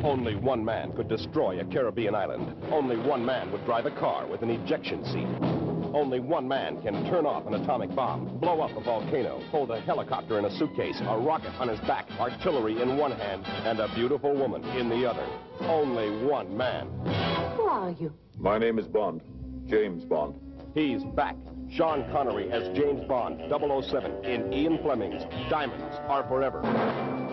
Only one man could destroy a Caribbean island. Only one man would drive a car with an ejection seat. Only one man can turn off an atomic bomb, blow up a volcano, hold a helicopter in a suitcase, a rocket on his back, artillery in one hand, and a beautiful woman in the other. Only one man. Who are you? My name is Bond. James Bond. He's back. Sean Connery as James Bond, 007, in Ian Fleming's Diamonds Are Forever.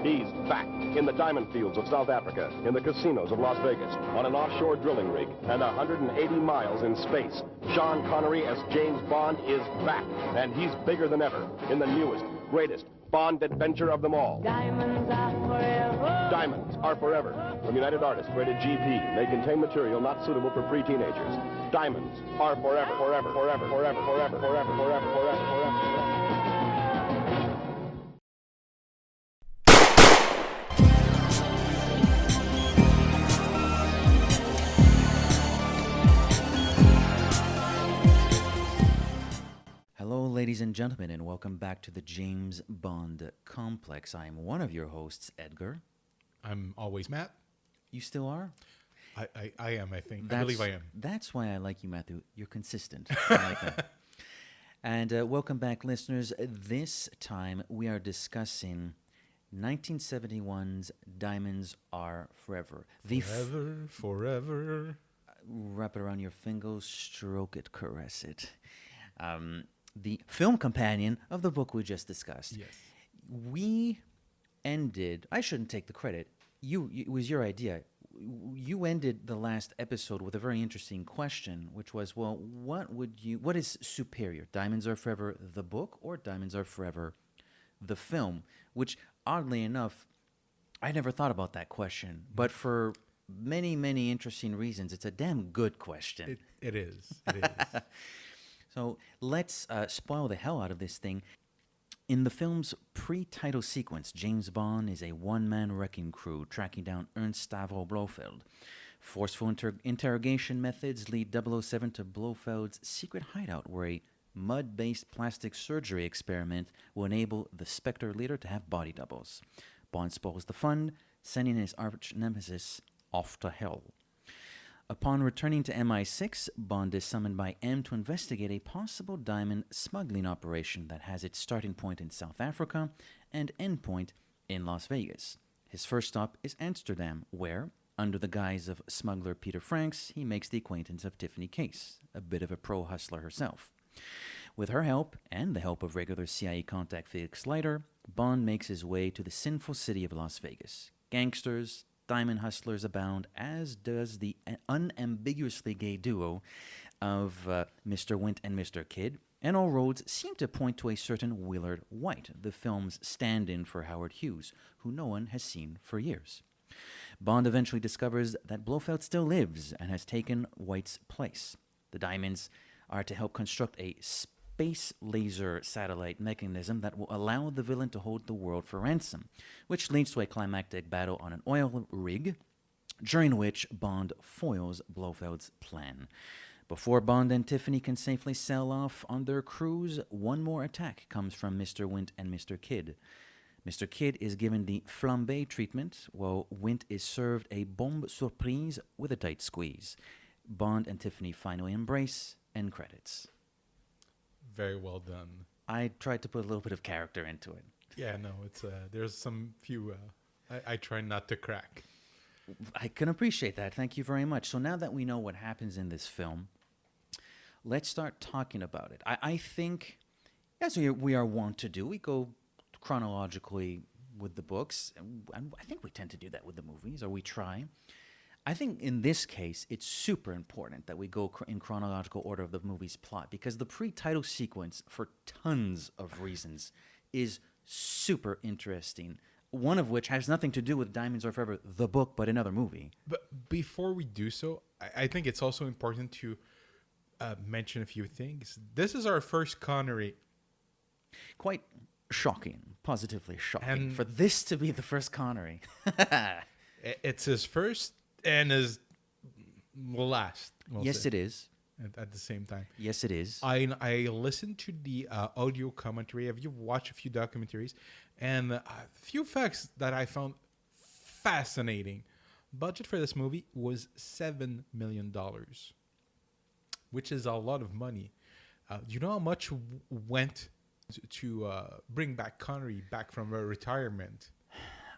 He's back in the diamond fields of South Africa, in the casinos of Las Vegas, on an offshore drilling rig, and 180 miles in space. Sean Connery as James Bond is back, and he's bigger than ever in the newest, greatest Bond adventure of them all. Diamonds are forever. Diamonds Are Forever. From United Artists, rated GP. They contain material not suitable for pre-teenagers. Diamonds Are Forever, forever, forever, forever, forever, forever, forever, forever, forever. Hello, ladies and gentlemen, and welcome back to the James Bond Complex. I am one of your hosts, Edgar. I'm always Matt. You still are? I am, I think. I believe I am. That's why I like you, Mathieu. You're consistent. I like that. And welcome back, listeners. This time we are discussing 1971's Diamonds Are Forever. Forever. Wrap it around your fingers, stroke it, caress it. The film companion of the book we just discussed. Yes. We ended, I shouldn't take the credit, it was your idea. You ended the last episode with a very interesting question, which was, well, what is superior? Diamonds Are Forever, the book, or Diamonds Are Forever, the film? Which, oddly enough, I never thought about that question, but for many, many interesting reasons, it's a damn good question. It is. It is. So let's spoil the hell out of this thing. In the film's pre-title sequence, James Bond is a one-man wrecking crew tracking down Ernst Stavro Blofeld. Forceful interrogation methods lead 007 to Blofeld's secret hideout, where a mud-based plastic surgery experiment will enable the Spectre leader to have body doubles. Bond spoils the fun, sending his arch-nemesis off to hell. Upon returning to MI6, Bond is summoned by M to investigate a possible diamond smuggling operation that has its starting point in South Africa and endpoint in Las Vegas. His first stop is Amsterdam, where, under the guise of smuggler Peter Franks, he makes the acquaintance of Tiffany Case, a bit of a pro-hustler herself. With her help, and the help of regular CIA contact Felix Leiter, Bond makes his way to the sinful city of Las Vegas. Gangsters, diamond hustlers abound, as does the unambiguously gay duo of Mr. Wint and Mr. Kidd, and all roads seem to point to a certain Willard White, the film's stand-in for Howard Hughes, who no one has seen for years. Bond eventually discovers that Blofeld still lives and has taken White's place. The diamonds are to help construct a space laser satellite mechanism that will allow the villain to hold the world for ransom, which leads to a climactic battle on an oil rig, during which Bond foils Blofeld's plan. Before Bond and Tiffany can safely sail off on their cruise, one more attack comes from Mr. Wint and Mr. Kidd. Mr. Kidd is given the flambe treatment, while Wint is served a bombe surprise with a tight squeeze. Bond and Tiffany finally embrace, end credits. Very well done. I tried to put a little bit of character into it. Yeah, no, it's there's some few I try not to crack. I can appreciate that. Thank you very much. So now that we know what happens in this film, let's start talking about it. I think, as we are wont to do, we go chronologically with the books. And I think we tend to do that with the movies, or we try. I think in this case, it's super important that we go in chronological order of the movie's plot, because the pre-title sequence, for tons of reasons, is super interesting. One of which has nothing to do with Diamonds Are Forever, the book, but another movie. But before we do so, I think it's also important to mention a few things. This is our first Connery. Quite shocking, positively shocking, And for this to be the first Connery. It's his first and his last. Yes, it is. At the same time. Yes, it is. I listened to the audio commentary. I've watched a few documentaries, and a few facts that I found fascinating. Budget for this movie was $7 million, which is a lot of money. Do you know how much went to bring back Connery back from retirement?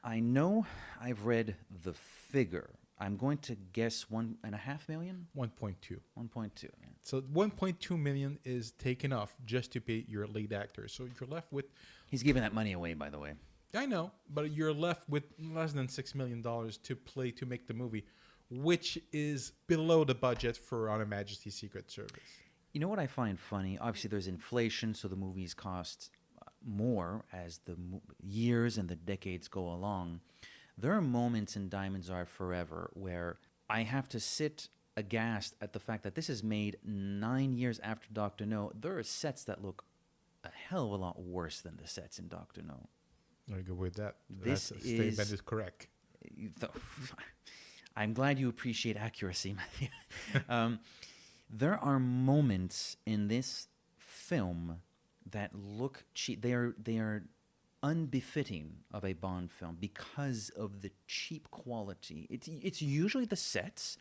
I know I've read the figure. I'm going to guess 1.5 million? 1.2. 1.2. Yeah. So 1.2 million is taken off just to pay your lead actor. So you're left with, He's giving that money away, by the way. I know, but you're left with less than $6 million to make the movie, which is below the budget for On Her Majesty's Secret Service. You know what I find funny? Obviously, there's inflation, so the movies cost more as the years and the decades go along. There are moments in Diamonds Are Forever where I have to sit aghast at the fact that this is made 9 years after Dr. No. There are sets that look a hell of a lot worse than the sets in Dr. No. I go with that. This That statement is correct. I'm glad you appreciate accuracy, Matthew. There are moments in this film that look cheap. They are unbefitting of a Bond film because of the cheap quality. It's usually the sets.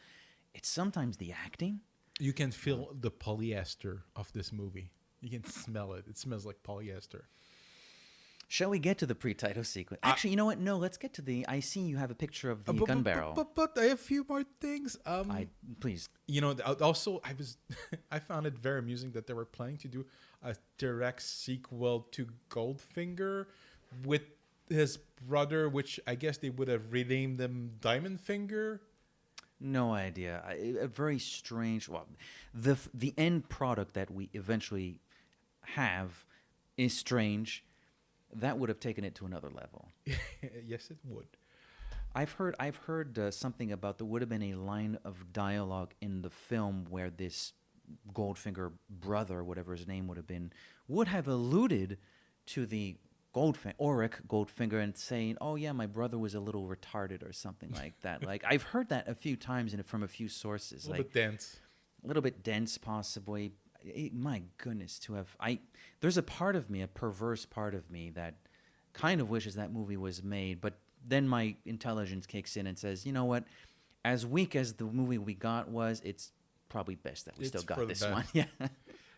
It's sometimes the acting. You can feel the polyester of this movie. You can smell it. It smells like polyester. Shall we get to the pre-title sequence? Actually, you know what? No, let's get to the... I see you have a picture of the gun barrel. But I have a few more things. Please. You know, also I found it very amusing that they were planning to do a direct sequel to Goldfinger with his brother, which I guess they would have renamed them Diamond Finger. No idea. A very strange... Well, the end product that we eventually have is strange. That would have taken it to another level. Yes, it would. I've heard something about there would have been a line of dialogue in the film where this Goldfinger brother, whatever his name would have been, would have alluded to the Auric Goldfinger and saying, "Oh yeah, my brother was a little retarded" or something like that. Like I've heard that a few times from a few sources. A little bit dense. A little bit dense, possibly. My goodness, there's a part of me, a perverse part of me, that kind of wishes that movie was made, but then my intelligence kicks in and says, you know what, as weak as the movie we got was, it's probably best that we still got this one. Yeah.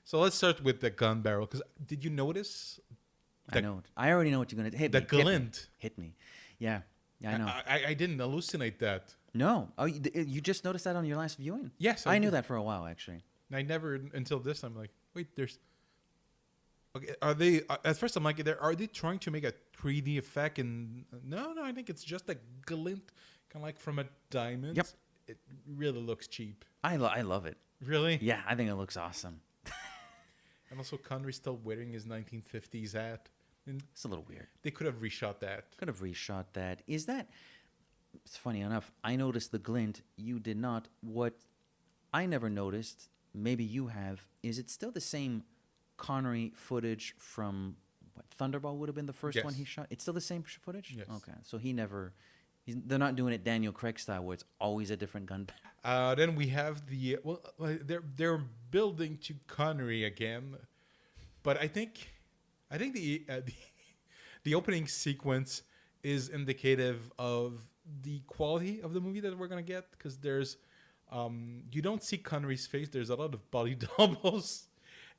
So let's start with the gun barrel, because did you notice? I know. I already know what you're going to hit. The glint. Hit me. Yeah, I know. I didn't hallucinate that. No. Oh, you just noticed that on your last viewing? Yes. I knew that for a while, actually. I never, until this, I'm like, wait, there's... Okay, are they... At first, I'm like, are they trying to make a 3D effect? And no, I think it's just a glint, kind of like from a diamond. Yep. It really looks cheap. I love it. Really? Yeah, I think it looks awesome. And also, Connery's still wearing his 1950s hat. And it's a little weird. They could have reshot that. Could have reshot that. Is that... It's funny enough, I noticed the glint. You did not. What I never noticed... Maybe you have. Is it still the same Connery footage from what Thunderball would have been the first one he shot? It's still the same footage? Yes. Okay. So they're not doing it Daniel Craig style where it's always a different gun. Then we have they're building to Connery again. But I think the opening sequence is indicative of the quality of the movie that we're going to get, because there's you don't see Connery's face. There's a lot of body doubles,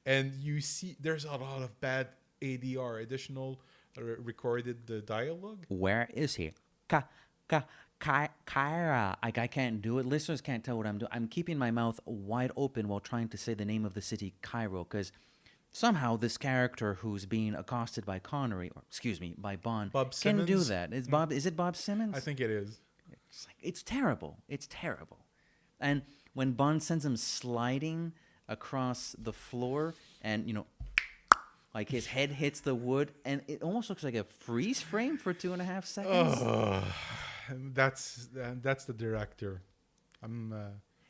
and you see there's a lot of bad ADR, additional recorded dialogue. Where is he? Kyra. I can't do it. Listeners can't tell what I'm doing. I'm keeping my mouth wide open while trying to say the name of the city, Cairo, because somehow this character who's being accosted by Connery, or excuse me, by Bond, can do that. Is it Bob Simmons? I think it is. It's terrible. It's terrible. And when Bond sends him sliding across the floor and, like his head hits the wood, and it almost looks like a freeze frame for 2.5 seconds. Oh, that's the director.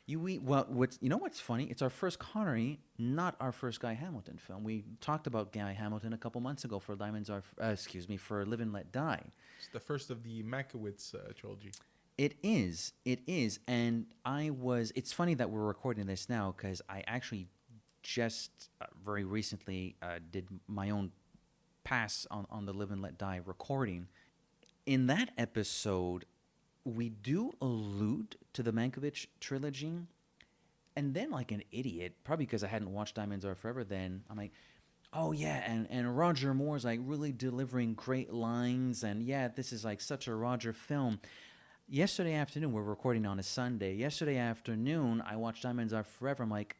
What's funny? It's our first Connery, not our first Guy Hamilton film. We talked about Guy Hamilton a couple months ago for for Live and Let Die. It's the first of the Mankiewicz trilogy. It is, and it's funny that we're recording this now, because I actually just very recently did my own pass on the Live and Let Die recording. In that episode, we do allude to the Mankiewicz trilogy, and then like an idiot, probably because I hadn't watched Diamonds Are Forever then, I'm like, oh yeah, and Roger Moore's like really delivering great lines, and yeah, this is like such a Roger film. Yesterday afternoon, we're recording on a Sunday. Yesterday afternoon, I watched Diamonds Are Forever. I'm like,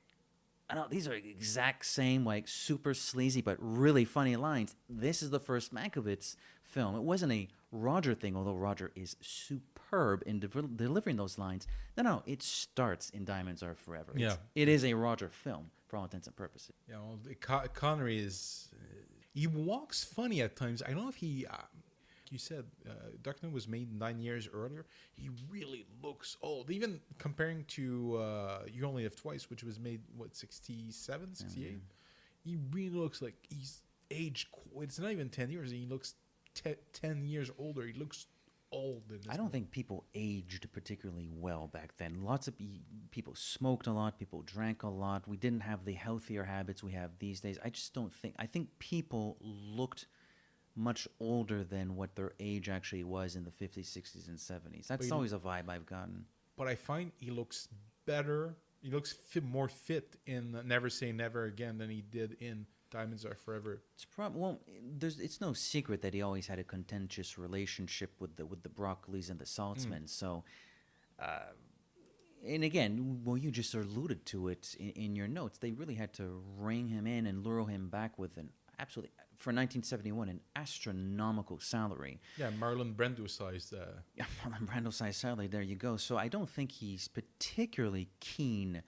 I know these are exact same, like super sleazy but really funny lines. This is the first Mankiewicz film. It wasn't a Roger thing, although Roger is superb in delivering those lines. No, it starts in Diamonds Are Forever. Yeah. It is a Roger film for all intents and purposes. Yeah, well, Connery is. He walks funny at times. I don't know if he. You said Dark Knight was made 9 years earlier. He really looks old. Even comparing to You Only Live Twice, which was made, what, 67, 68? Yeah. He really looks like he's aged. It's not even 10 years. He looks 10 years older. He looks old. In this I don't movie. think people aged particularly well back then. Lots of people smoked a lot. People drank a lot. We didn't have the healthier habits we have these days. I just don't think. I think people looked much older than what their age actually was in the 50s, 60s, and 70s. That's always a vibe I've gotten. But I find he looks better. He looks more fit in Never Say Never Again than he did in Diamonds Are Forever. It's no secret that he always had a contentious relationship with the Broccolis and the Saltzmans. So, and again, well, you just alluded to it in your notes. They really had to rein him in and lure him back with an absolutely, for 1971, an astronomical salary. Yeah, Marlon Brando sized. Yeah, Marlon Brando size salary. There you go. So I don't think he's particularly keen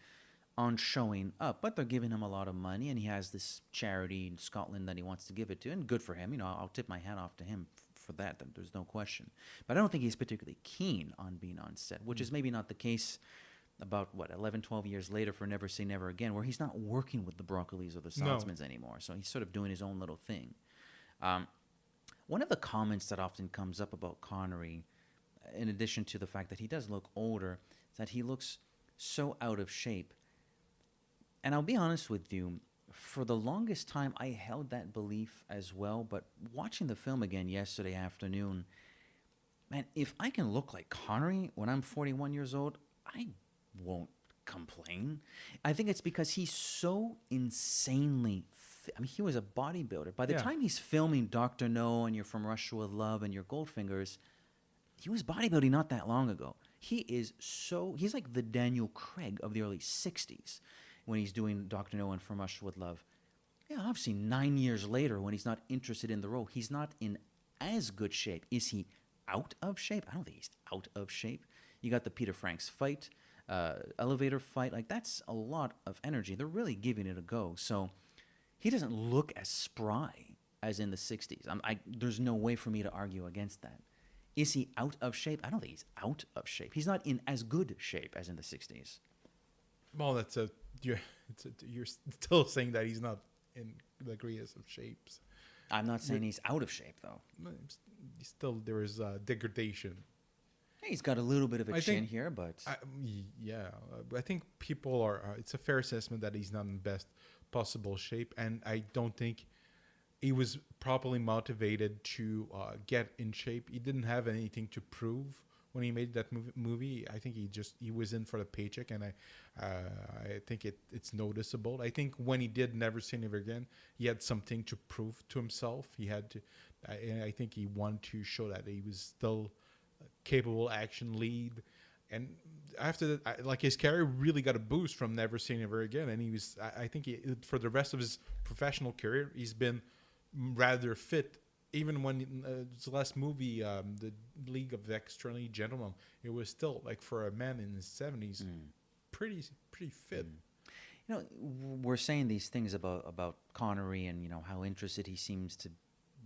on showing up, but they're giving him a lot of money, and he has this charity in Scotland that he wants to give it to, and good for him. You know, I'll tip my hat off to him for that. There's no question. But I don't think he's particularly keen on being on set, which is maybe not the case about, 11, 12 years later for Never Say Never Again, where he's not working with the Broccolis or the Saltzmans anymore. So he's sort of doing his own little thing. One of the comments that often comes up about Connery, in addition to the fact that he does look older, is that he looks so out of shape. And I'll be honest with you, for the longest time, I held that belief as well. But watching the film again yesterday afternoon, man, if I can look like Connery when I'm 41 years old, I won't complain. I think it's because he's so insanely fit. I mean, he was a bodybuilder. By the time he's filming Dr. No and You're From Russia with Love and Your Goldfingers, he was bodybuilding not that long ago. He's like the Daniel Craig of the early 60s when he's doing Dr. No and From Russia with Love. Yeah, obviously 9 years later when he's not interested in the role, he's not in as good shape. Is he out of shape? I don't think he's out of shape. You got the Peter Franks fight, elevator fight. Like, that's a lot of energy. They're really giving it a go. So he doesn't look as spry as in the 60s. There's no way for me to argue against that. Is he out of shape? I don't think he's out of shape. He's not in as good shape as in the 60s. Well, you're still saying that he's not in the greatest of shapes. I'm not saying he's out of shape, though. Still, there is degradation. He's got a little bit of a chin here, but... I think people are... it's a fair assessment that he's not in best possible shape, and I don't think he was properly motivated to get in shape. He didn't have anything to prove when he made that movie. I think he was in for the paycheck, and I think it's noticeable. I think when he did Never Say Never Again, he had something to prove to himself. He had to... I think he wanted to show that he was still capable action lead, and after that, like, his career really got a boost from Never Say Never Again, and he was, I think for the rest of his professional career, he's been rather fit. Even when his last movie, The League of Extraordinary Gentlemen, it was still, like, for a man in his 70s, pretty fit. You know, we're saying these things about Connery and, you know, how interested he seems to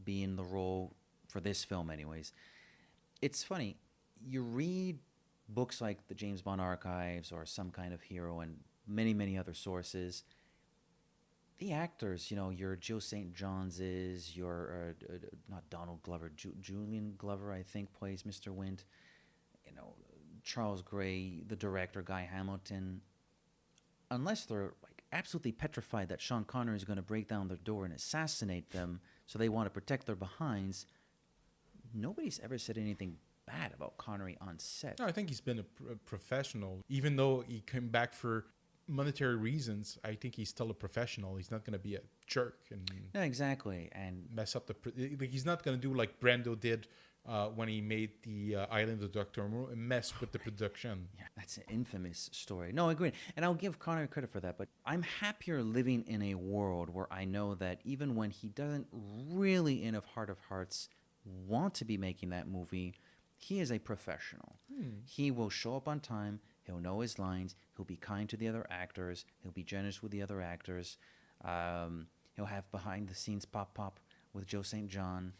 be in the role for this film anyways. It's funny, you read books like the James Bond Archives or Some Kind of Hero and many, many other sources. The actors, you know, your Joe St. John's, your, not Donald Glover, Julian Glover, I think, plays Mr. Wint. You know, Charles Gray, the director, Guy Hamilton. Unless they're, like, absolutely petrified that Sean Connery is going to break down their door and assassinate them, so they want to protect their behinds, nobody's ever said anything bad about Connery on set. No, I think he's been a professional. Even though he came back for monetary reasons, I think he's still a professional. He's not going to be a jerk and Yeah, exactly. And mess up the. Like, he's not going to do like Brando did when he made the Island of Dr. Moreau and mess with the production. yeah, that's an infamous story. No, I agree. And I'll give Connery credit for that. But I'm happier living in a world where I know that even when he doesn't really, in a heart of hearts, want to be making that movie, he is a professional. He will show up on time. He'll know his lines. He'll be kind to the other actors. He'll be generous with the other actors. He'll have behind the scenes pop with Joe St. John.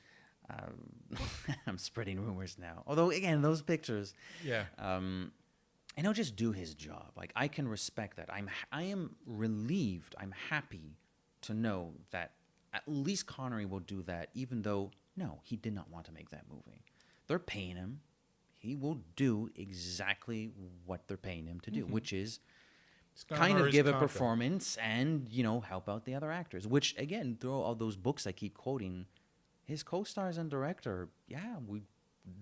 I'm spreading rumors now. Although, again, those pictures. Yeah. And he'll just do his job. Like, I can respect that. I am relieved. I'm happy to know that at least Connery will do that, even though, no, he did not want to make that movie. They're paying him. He will do exactly what they're paying him to do, which is kind of give a performance and, help out the other actors. Which, again, through all those books I keep quoting, his co-stars and director, yeah, we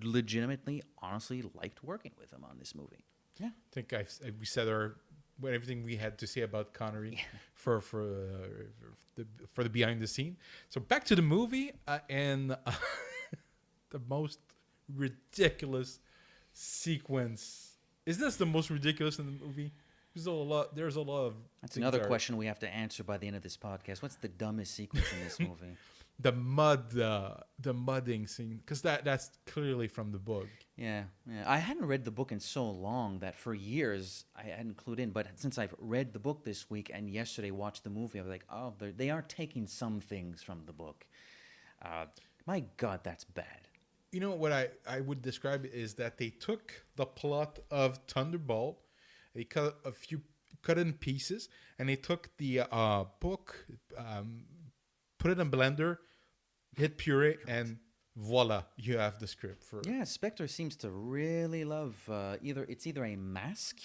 legitimately, honestly liked working with him on this movie. Yeah. I think we said everything we had to say about Connery for the behind the scene. So back to the movie and the most ridiculous sequence. Is this the most ridiculous in the movie? There's a lot of. That's another question we have to answer by the end of this podcast. What's the dumbest sequence in this movie? The mudding scene, because that's clearly from the book. Yeah. I hadn't read the book in so long that for years I hadn't clued in. But since I've read the book this week and yesterday watched the movie, I was like, oh, they are taking some things from the book. My God, that's bad. You know what I would describe it is that they took the plot of Thunderbolt, they cut it in pieces, and they took the book, put it in blender, hit puree, and voila, you have the script for. Yeah, Spectre seems to really love either a mask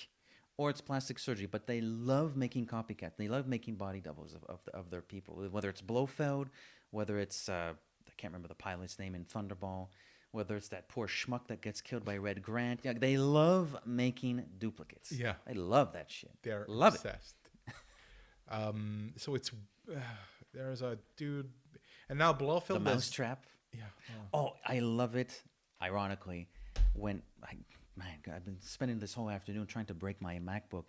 or it's plastic surgery, but they love making copycats. They love making body doubles of their people, whether it's Blofeld, whether it's I can't remember the pilot's name in Thunderball, whether it's that poor schmuck that gets killed by Red Grant. Yeah, they love making duplicates. Yeah. They love that shit. They're love obsessed. So it's there's a dude, and now Blofeld. The mousetrap. Yeah. Oh, I love it. Ironically, when I've been spending this whole afternoon trying to break my MacBook.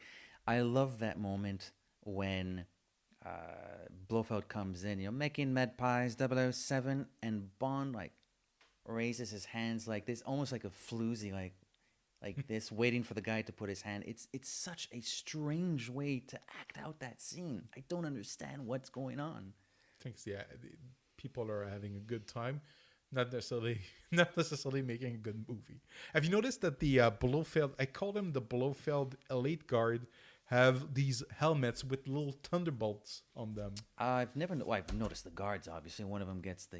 I love that moment when Blofeld comes in, making med pies 007, and Bond raises his hands like this, almost like a floozy, like this, waiting for the guy to put his hand. It's such a strange way to act out that scene. I don't understand what's going on. Thanks. Yeah, people are having a good time, not necessarily making a good movie. Have you noticed that the Blofeld? I call them the Blofeld Elite Guard. Have these helmets with little thunderbolts on them. I've noticed the guards. Obviously, one of them gets the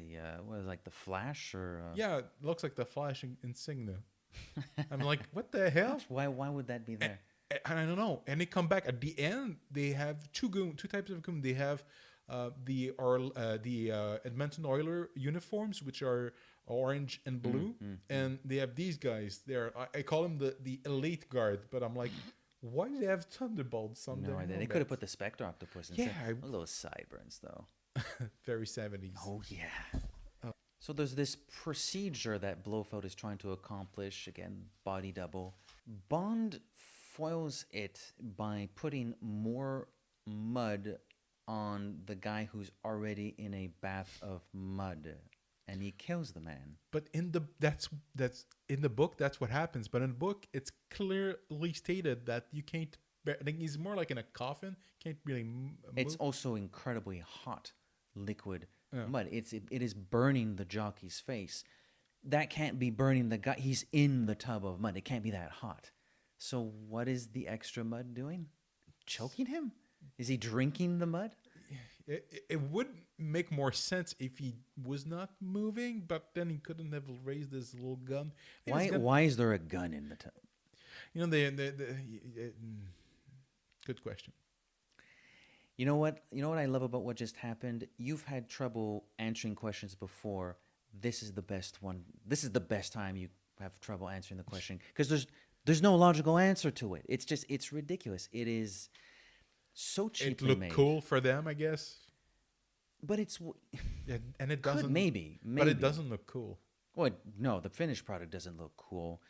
the flash or. Yeah, it looks like the Flash insignia. I'm like, what the hell? Why would that be there? And I don't know. And they come back at the end. They have two types of goon. They have the Edmonton Oilers uniforms, which are orange and blue, and they have these guys. I call them the Elite Guard, but I'm like. Why do they have thunderbolts on their idea. They could have put the Spectre Octopus instead. Yeah. Look at those sideburns, though. Very 70s. Oh, yeah. So there's this procedure that Blofeld is trying to accomplish. Again, body double. Bond foils it by putting more mud on the guy who's already in a bath of mud. And he kills the man. But that's in the book. That's what happens. But in the book, it's clearly stated that you can't. I think he's more like in a coffin. Can't really. Move. It's also incredibly hot, liquid mud. It is burning the jockey's face. That can't be burning the guy. He's in the tub of mud. It can't be that hot. So what is the extra mud doing? Choking him? Is he drinking the mud? It would make more sense if he was not moving, but then he couldn't have raised his little gun. Why is there a gun in the tub? Good question. You know what I love about what just happened? You've had trouble answering questions before. This is the best one. This is the best time you have trouble answering the question because there's no logical answer to it. It's ridiculous. It is so It cheaply looked made. cool for them, I guess. But it's Yeah, and it could doesn't. maybe. But it doesn't look cool. Well, no, the finished product doesn't look cool.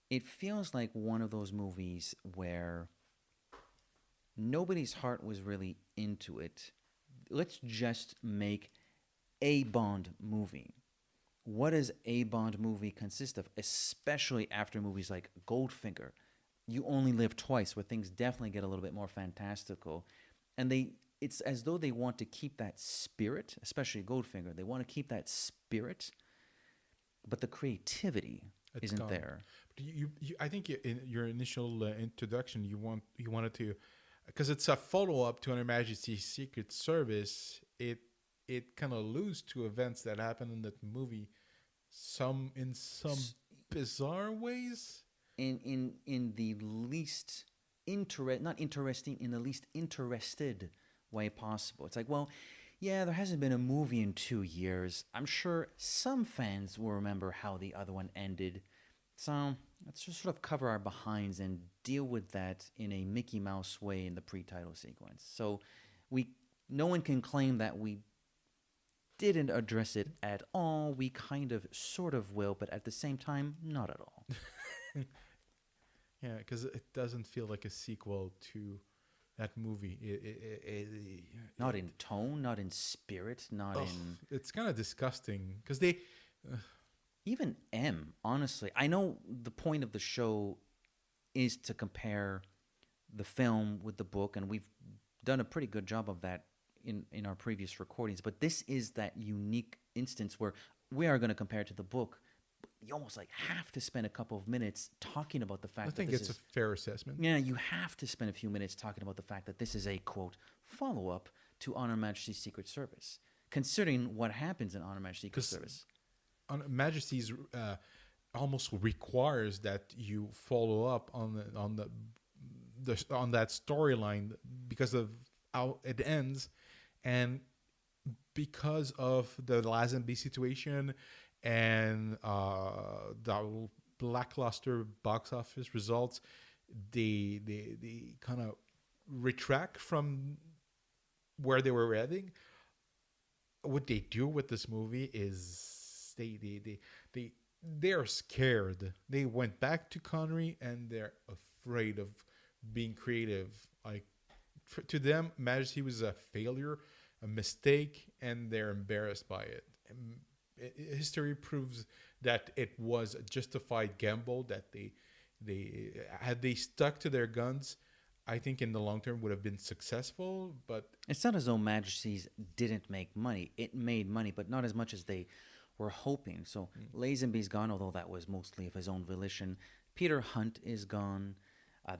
It feels like one of those movies where nobody's heart was really into it. Let's just make a Bond movie. What does a Bond movie consist of? Especially after movies like Goldfinger, You Only Live Twice, where things definitely get a little bit more fantastical. And it's as though they want to keep that spirit, especially Goldfinger. They want to keep that spirit, but the creativity It's isn't gone. there. But I think in your initial introduction, you wanted to, because it's a follow up to On Her Majesty's Secret Service. It kind of alludes to events that happened in that movie, in some bizarre ways. In the least not interesting, in the least interested way possible. It's like, well, yeah, there hasn't been a movie in 2 years. I'm sure some fans will remember how the other one ended. So let's just sort of cover our behinds and deal with that in a Mickey Mouse way in the pre-title sequence. So no one can claim that we didn't address it at all. We kind of sort of will, but at the same time, not at all. Yeah, because it doesn't feel like a sequel to that movie. Not in tone, not in spirit, not in... It's kind of disgusting because they. Even M, honestly. I know the point of the show is to compare the film with the book, and we've done a pretty good job of that in our previous recordings, but this is that unique instance where we are going to compare it to the book. You almost like have to spend a couple of minutes talking about the fact I that think this it's is... a fair assessment. Yeah, you have to spend a few minutes talking about the fact that this is a, quote, follow-up to On Her Majesty's Secret Service, considering what happens in On Her Majesty's Secret Service. On Majesty's almost requires that you follow up on that storyline because of how it ends, and because of the Lazenby situation and the lackluster box office results, they kind of retract from where they were heading. What they do with this movie is they're scared. They went back to Connery and they're afraid of being creative. Like to them, Majesty was a failure, a mistake, and they're embarrassed by it. History proves that it was a justified gamble, that they had they stuck to their guns, I think in the long term would have been successful. But it's not as though Majesty's didn't make money. It made money, but not as much as they were hoping. So Lazenby's gone, although that was mostly of his own volition. Peter Hunt is gone.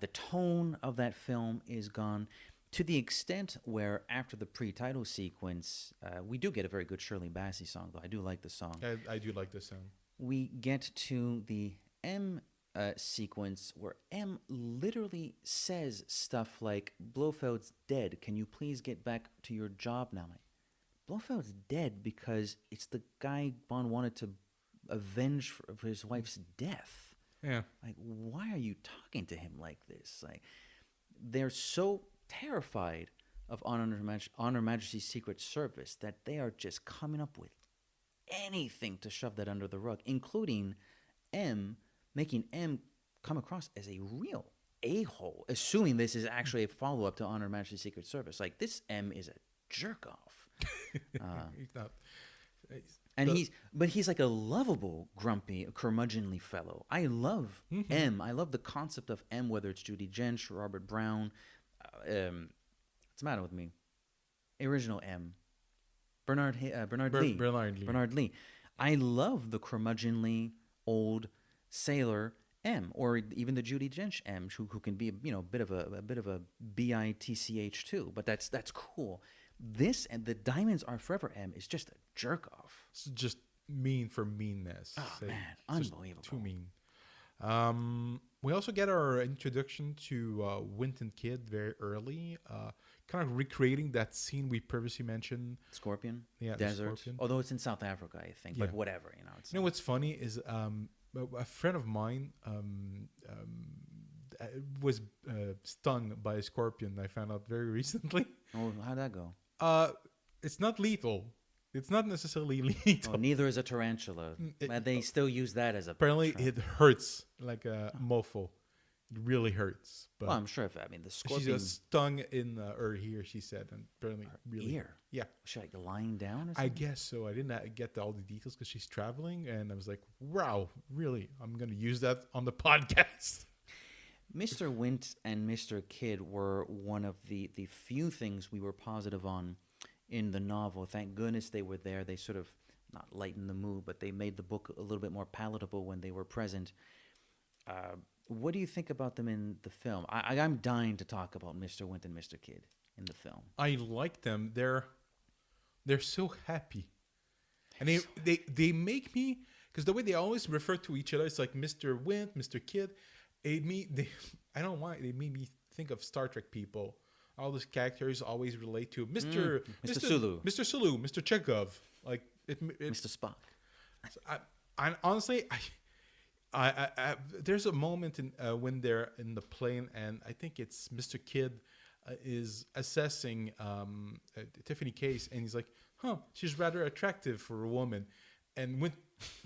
The tone of that film is gone, to the extent where after the pre-title sequence, we do get a very good Shirley Bassey song, though. I do like the song. I do like the sound. We get to the M sequence where M literally says stuff like, Blofeld's dead. Can you please get back to your job now? Like, Blofeld's dead because it's the guy Bond wanted to avenge for his wife's death. Yeah. Like, why are you talking to him like this? Like, they're so terrified of On Her Majesty's Secret Service that they are just coming up with anything to shove that under the rug, including making M come across as a real a-hole, assuming this is actually a follow-up to On Her Majesty's Secret Service. Like, this M is a jerk-off. He's not. He's like a lovable, grumpy, curmudgeonly fellow. I love M. I love the concept of M, whether it's Judi Dench, Robert Brown. What's the matter with me? Original M. Bernard Lee. Bernard Lee. I love the curmudgeonly old sailor M, or even the Judi Dench M, who can be a bit of a bitch too. But that's cool. This and the Diamonds Are Forever M is just a jerk off. It's just mean for meanness. Oh man, unbelievable. Too mean. We also get our introduction to Winton Kid very early, kind of recreating that scene we previously mentioned. Scorpion, Yeah, the desert. Scorpion. Although it's in South Africa, I think, but whatever. It's what's funny is a friend of mine was stung by a scorpion. I found out very recently. Oh, how'd that go? It's not lethal. It's not necessarily lethal. Oh, neither is a tarantula. But they still use that as a. Apparently, it hurts like a mofo. It really hurts. But Well, I'm sure if the she's scorpion just stung in her ear. She said, and apparently, really. ear. Yeah, Was she like lying down or I something? guess so. I didn't get all the details because she's traveling, and I was like, "Wow, really? I'm gonna use that on the podcast." Mr. Wint and Mr. Kidd were one of the few things we were positive on in the novel. Thank goodness they were there. They sort of not lightened the mood, but they made the book a little bit more palatable when they were present. What do you think about them in the film? I'm dying to talk about Mr. Wint and Mr. Kidd in the film. I like them. They're so happy, and they make me, because the way they always refer to each other, it's like Mr. Wint, Mr. Kidd. I don't know why they made me think of Star Trek people. All those characters always relate to Mr. Sulu. Mr. Sulu, Mr. Chekhov. Like it Mr. Spock. I honestly, I there's a moment in when they're in the plane, and I think it's Mr. Kidd is assessing Tiffany case, and he's like, "Huh, she's rather attractive for a woman," and when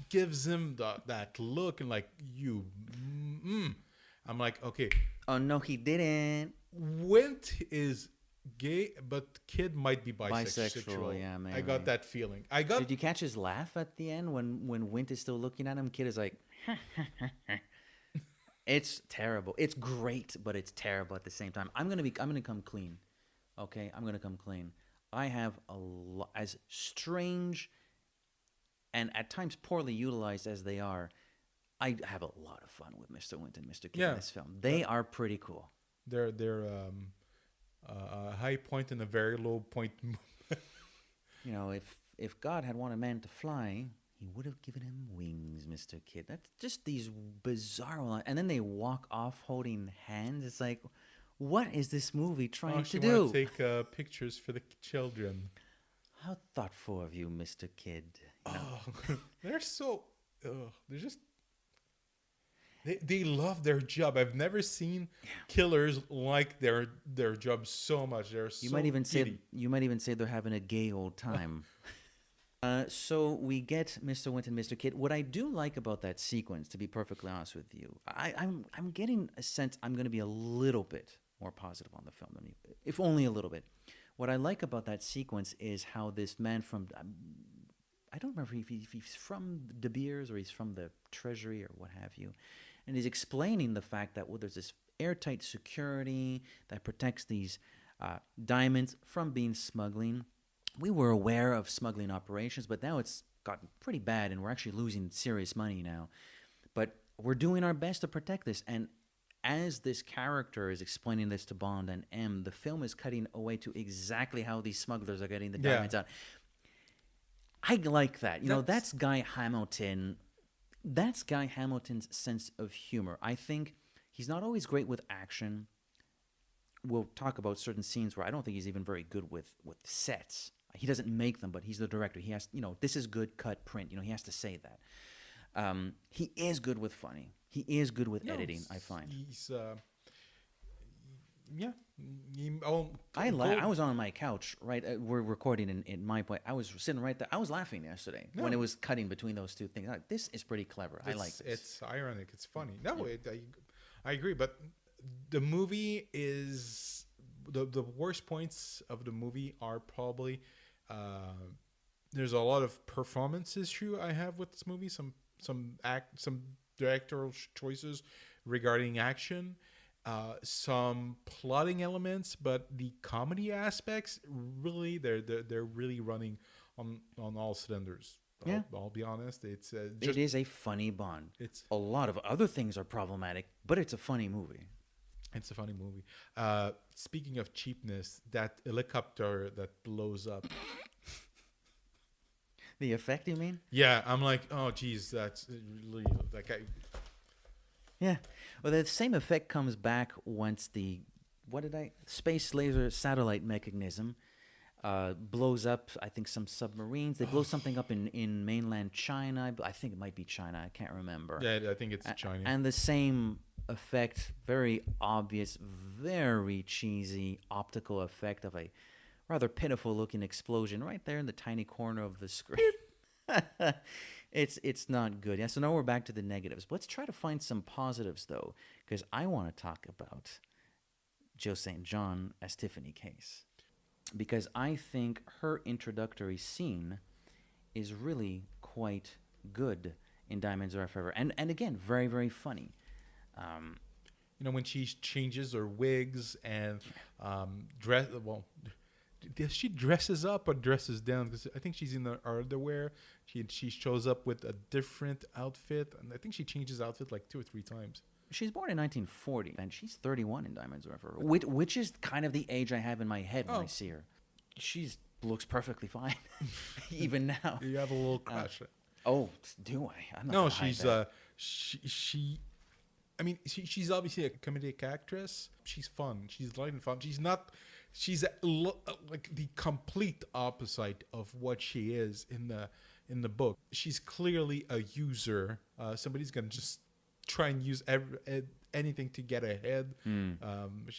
gives him that look and like you, I'm like, okay, Oh, no, he didn't. Wint is gay, but Kidd might be Bisexual, yeah, I got maybe. that feeling. I got Did you catch his laugh at the end when Wint is still looking at him? Kid is like, it's terrible. It's great, but it's terrible at the same time. I'm gonna come clean. Okay, I'm gonna come clean. I have as strange and at times poorly utilized as they are. I have a lot of fun with Mr. Wint and Mr. Kidd in this film. They are pretty cool. they're a high point and a very low point. You know, if God had wanted man to fly, he would have given him wings, Mr. Kidd. That's just these bizarre, and then they walk off holding hands. It's like, what is this movie trying to do? Take pictures for the children. How thoughtful of you, Mr. Kidd. You know, Oh, they're so. They're just. They love their job. I've never seen killers like their job so much. They're so you might even giddy. say they're having a gay old time. So we get Mr. Wint and Mr. Kidd. What I do like about that sequence, to be perfectly honest with you, I'm getting a sense I'm going to be a little bit more positive on the film than you, if only a little bit. What I like about that sequence is how this man from I don't remember if he's from De Beers or he's from the Treasury or what have you, and he's explaining the fact that there's this airtight security that protects these diamonds from being smuggling. We were aware of smuggling operations, but now it's gotten pretty bad, and we're actually losing serious money now. But we're doing our best to protect this, and as this character is explaining this to Bond and M, the film is cutting away to exactly how these smugglers are getting the diamonds out. I like that. You know, that's Guy Hamilton. That's Guy Hamilton's sense of humor. I think he's not always great with action. We'll talk about certain scenes where I don't think he's even very good with sets. He doesn't make them, but he's the director. He has, this is good, cut, print. He has to say that. He is good with funny. He is good with editing, I find. He's yeah. I was on my couch, right? We're recording in my place. I was sitting right there. I was laughing yesterday when it was cutting between those two things. Like, this is pretty clever. I like this. It's ironic. It's funny. No, I agree. But the movie is the worst points of the movie are probably there's a lot of performance issue I have with this movie. Some directorial choices regarding action. Some plotting elements, but the comedy aspects really they're really running on all cylinders. Yeah. I'll be honest. It is a funny Bond. It's a lot of other things are problematic, but it's a funny movie. It's a funny movie. Speaking of cheapness, that helicopter that blows up. The effect, you mean? Yeah, I'm like, oh geez, that's really like Yeah. Well, the same effect comes back once the space laser satellite mechanism blows up, I think, some submarines. They blow something up in mainland China. I think it might be China. I can't remember. Yeah, I think it's China. And the same effect, very obvious, very cheesy optical effect of a rather pitiful looking explosion right there in the tiny corner of the screen. It's not good. Yeah, so now we're back to the negatives. Let's try to find some positives, though, because I want to talk about Jill St. John as Tiffany Case, because I think her introductory scene is really quite good in Diamonds Are Forever, and again, very, very funny. When she changes her wigs and dress. Well, does she dresses up or dresses down? Because I think she's in her underwear. She shows up with a different outfit, and I think she changes outfit like 2 or 3 times. She's born in 1940, and she's 31 in Diamonds Are Forever, which is kind of the age I have in my head when I see her. She looks perfectly fine, even now. You have a little crush. Do I? I'm not No, gonna hide she's that. she's obviously a comedic actress. She's fun. She's light and fun. She's like the complete opposite of what she is in the book. She's clearly a user. Somebody's gonna just try and use anything to get ahead.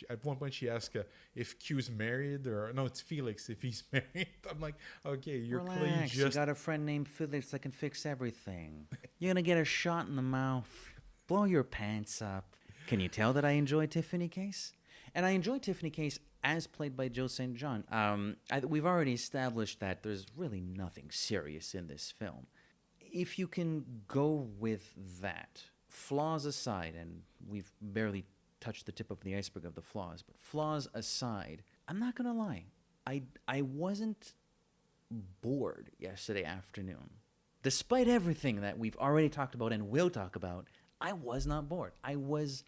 At one point, she asked if Q's married, or no, it's Felix if he's married. I'm like, okay, you're clearly Relax, just. you got a friend named Felix that can fix everything. You're gonna get a shot in the mouth. Blow your pants up. Can you tell that I enjoy Tiffany Case? And I enjoy Tiffany Case as played by Jill St. John. We've already established that there's really nothing serious in this film. If you can go with that, flaws aside, and we've barely touched the tip of the iceberg of the flaws, but flaws aside, I'm not going to lie. I wasn't bored yesterday afternoon. Despite everything that we've already talked about and will talk about, I was not bored. I was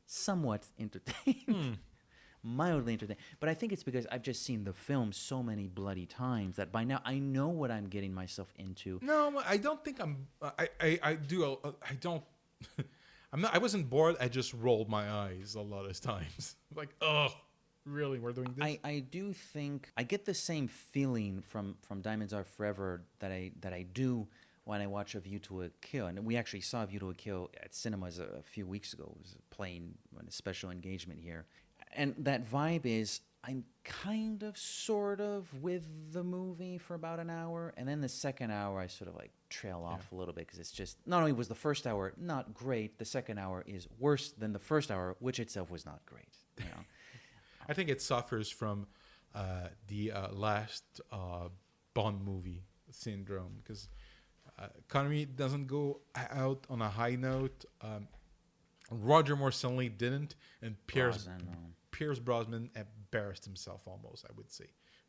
somewhat entertained. Mildly entertained. But I think it's because I've just seen the film so many bloody times that by now I know what I'm getting myself into. No, I don't think I'm. I do. I don't. I'm not. I wasn't bored. I just rolled my eyes a lot of times. Like, oh, really? We're doing this? I do think I get the same feeling from Diamonds Are Forever that I do when I watch A View to a Kill. And we actually saw A View to a Kill at cinemas a few weeks ago. It was playing on a special engagement here. And that vibe is I'm kind of, sort of with the movie for about an hour. And then the second hour, I sort of like trail off a little bit because it's just, not only was the first hour not great, the second hour is worse than the first hour, which itself was not great. You know? I think it suffers from the last Bond movie syndrome because Connery doesn't go out on a high note. Roger Moore certainly didn't, and Pierce Brosnan embarrassed himself almost, I would say,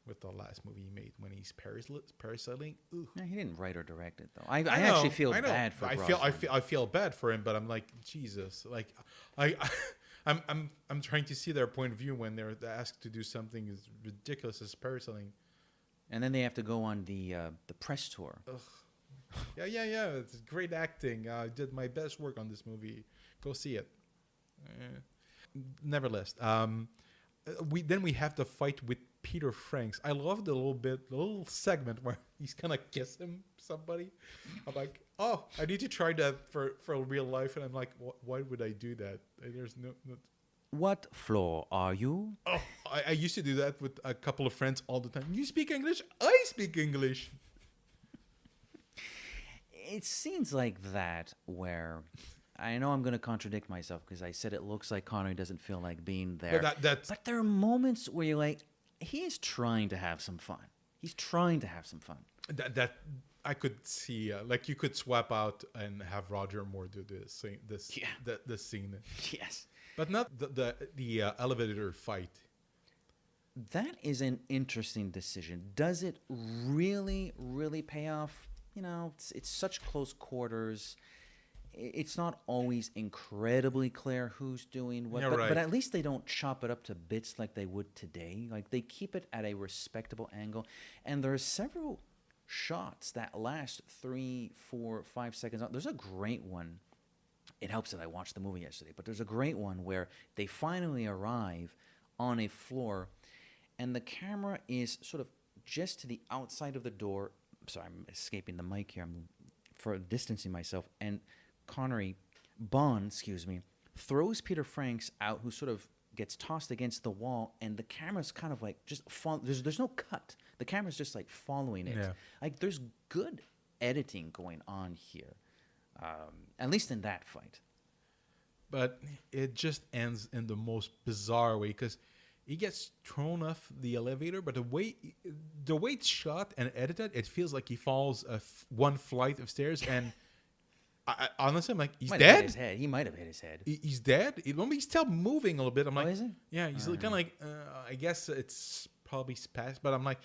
with the last movie he made when he's parasailing. Yeah, he didn't write or direct it though. I actually feel bad for Brosnan. I feel bad for him, but I'm like, Jesus, like I'm trying to see their point of view when they're asked to do something as ridiculous as parasailing. And then they have to go on the press tour. Ugh. Yeah. It's great acting. I did my best work on this movie. Go see it. Nevertheless, we have the fight with Peter Franks. I love the little segment where he's gonna kiss somebody. I'm like, oh, I need to try that for real life, and I'm like, why would I do that? There's no. What floor are you? Oh, I used to do that with a couple of friends all the time. You speak English? I speak English. It's scenes like that where I know I'm going to contradict myself because I said it looks like Connery doesn't feel like being there. But there are moments where you're like, he is trying to have some fun. He's trying to have some fun. That I could see, like you could swap out and have Roger Moore do this scene. Yes. But not the elevator fight. That is an interesting decision. Does it really, really pay off? You know, it's such close quarters. It's not always incredibly clear who's doing what. But at least they don't chop it up to bits like they would today. Like they keep it at a respectable angle. And there are several shots that last 3, 4, 5 seconds. There's a great one. It helps that I watched the movie yesterday. But there's a great one where they finally arrive on a floor and the camera is sort of just to the outside of the door. Sorry, I'm escaping the mic here. I'm for distancing myself. And Bond, throws Peter Franks out, who sort of gets tossed against the wall, and the camera's kind of like just there's no cut. The camera's just like following it. Yeah. Like there's good editing going on here, at least in that fight. But it just ends in the most bizarre way because he gets thrown off the elevator, but the way it's shot and edited, it feels like he falls one flight of stairs. And honestly, I'm like, he's Might have dead. hit his head. He might have hit his head. He's dead. He's still moving a little bit. I'm like, is he? Yeah, he's kind of like, I guess it's probably spasmed, but I'm like,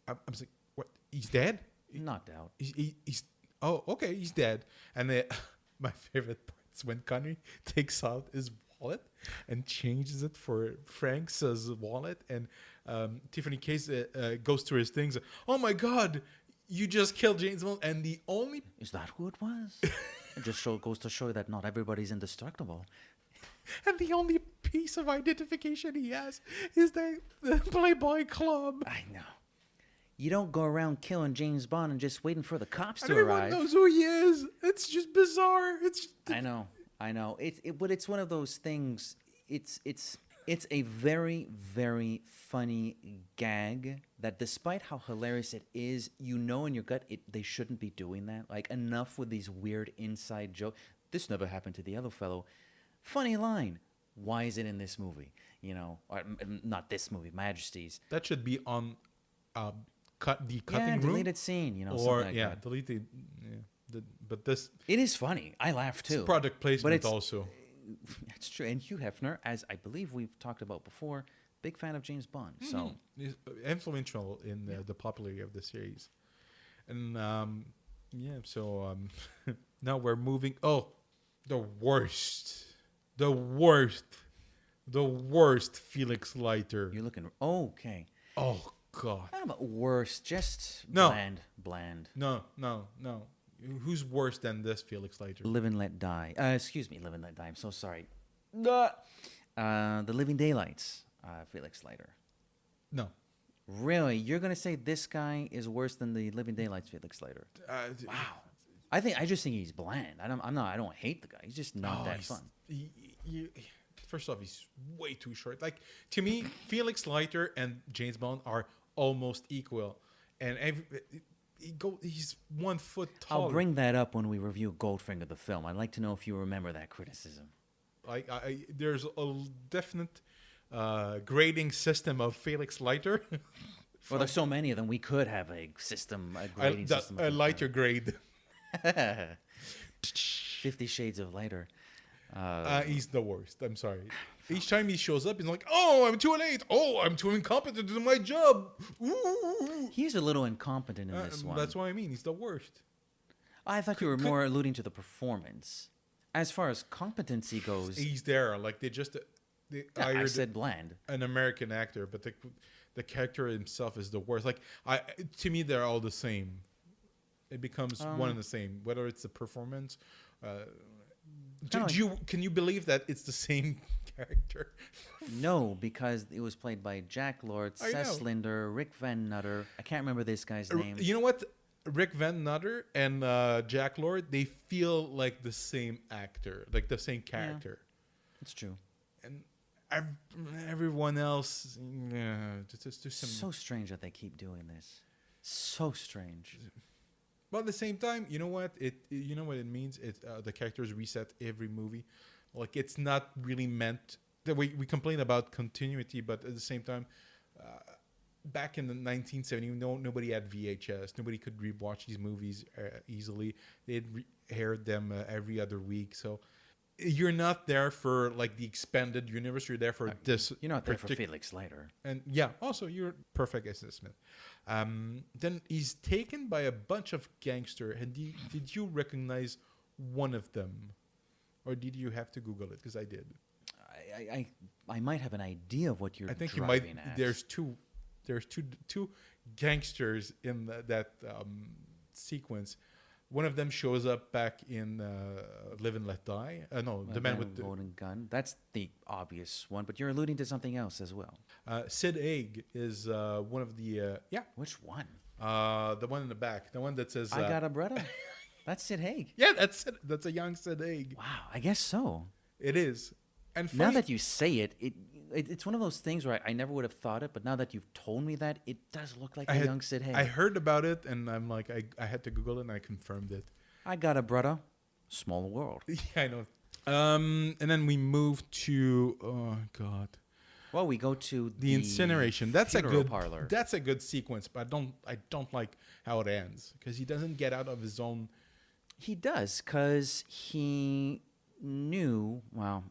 I'm like, what? He's dead? Knocked out. He's oh, okay, he's dead. And then my favorite part is when Connery takes out his wallet and changes it for Frank's wallet, and Tiffany Case goes through his things. Oh my God, you just killed James Bond, and the only Is that who it was? It just goes to show that not everybody's indestructible. and the only piece of identification he has is the Playboy Club. I know. You don't go around killing James Bond and just waiting for the cops And to everyone arrive. knows who he is. It's just bizarre. It's just, I know. But it's one of those things. It's a very, very funny gag that, despite how hilarious it is, you know in your gut they shouldn't be doing that. Like, enough with these weird inside jokes. This never happened to the other fellow. Funny line. Why is it in this movie? Or not this movie, Majesty's. that should be on the cutting Yeah, room. deleted scene. Or Something like that. deleted. Yeah, but this It is funny. I laugh too. product placement it's- also. That's true. And Hugh Hefner, as I believe we've talked about before, big fan of James Bond. So He's influential in the popularity of the series. And so now we're moving. Oh, the worst Felix Leiter. you're looking okay. Oh God. Not about worse, just No. bland. No. Who's worse than this Felix Leiter? Live and Let Die. Excuse me, Live and Let Die. I'm so sorry. The Living Daylights, Felix Leiter. No. Really? You're going to say this guy is worse than the Living Daylights Felix Leiter? Wow. I just think he's bland. I don't hate the guy. He's just not that fun. First off, he's way too short. Like, to me, Felix Leiter and James Bond are almost equal. And he's 1 foot taller. I'll bring that up when we review Goldfinger, the film. I'd like to know if you remember that criticism. There's a definite grading system of Felix Leiter. Well, there's so many of them. We could have a grading system. A lighter grade. 50 Shades of Lighter. He's the worst. I'm sorry. Each time he shows up, he's like, "Oh, I'm too late. Oh, I'm too incompetent to do my job." Ooh. He's a little incompetent in this one. That's what I mean. He's the worst. I thought you were more alluding to the performance. As far as competency goes, He's there. Like they I hired said bland. an American actor, but the character himself is the worst. Like to me, they're all the same. It becomes one and the same, whether it's the performance. Can you believe that it's the same character? No, because it was played by Jack Lord, I know. Cess Linder, Rick Van Nutter. I can't remember this guy's name. You know what? Rick Van Nutter and Jack Lord, they feel like the same actor, like the same character. It's true. And everyone else, just do some. So strange that they keep doing this. So strange. But at the same time, you know what it means. The characters reset every movie. Like it's not really meant that we complain about continuity, but at the same time, back in the 1970s, nobody had VHS. Nobody could rewatch these movies easily. They'd aired them every other week. So you're not there for like the expanded universe. You're there for this. You're not there for Felix Leiter. And yeah, also you're perfect assessment. Then he's taken by a bunch of gangsters. And did you recognize one of them, or did you have to Google it? Because I did. I might have an idea of what you're. I think you driving might. at. There's two gangsters in that sequence. One of them shows up back in Live and Let Die. No, the man with the golden gun. That's the obvious one, but you're alluding to something else as well. Sid Haig is one of the Which one? the one in the back, the one that says I got a brother. That's Sid Haig. yeah, that's it. That's a young Sid Haig. Wow, I guess so. It is. And Now funny, that you say it, it's one of those things where I never would have thought it, but now that you've told me that, it does look like a young Sid Haig. I heard about it, and I'm like, I had to Google it, and I confirmed it. I got a brother. Small world. Yeah, I know. And then we move to oh god, Well, we go to the incineration. That's a funeral good parlor. That's a good sequence, but I don't like how it ends because he doesn't get out of his own. He does, because he knew, well,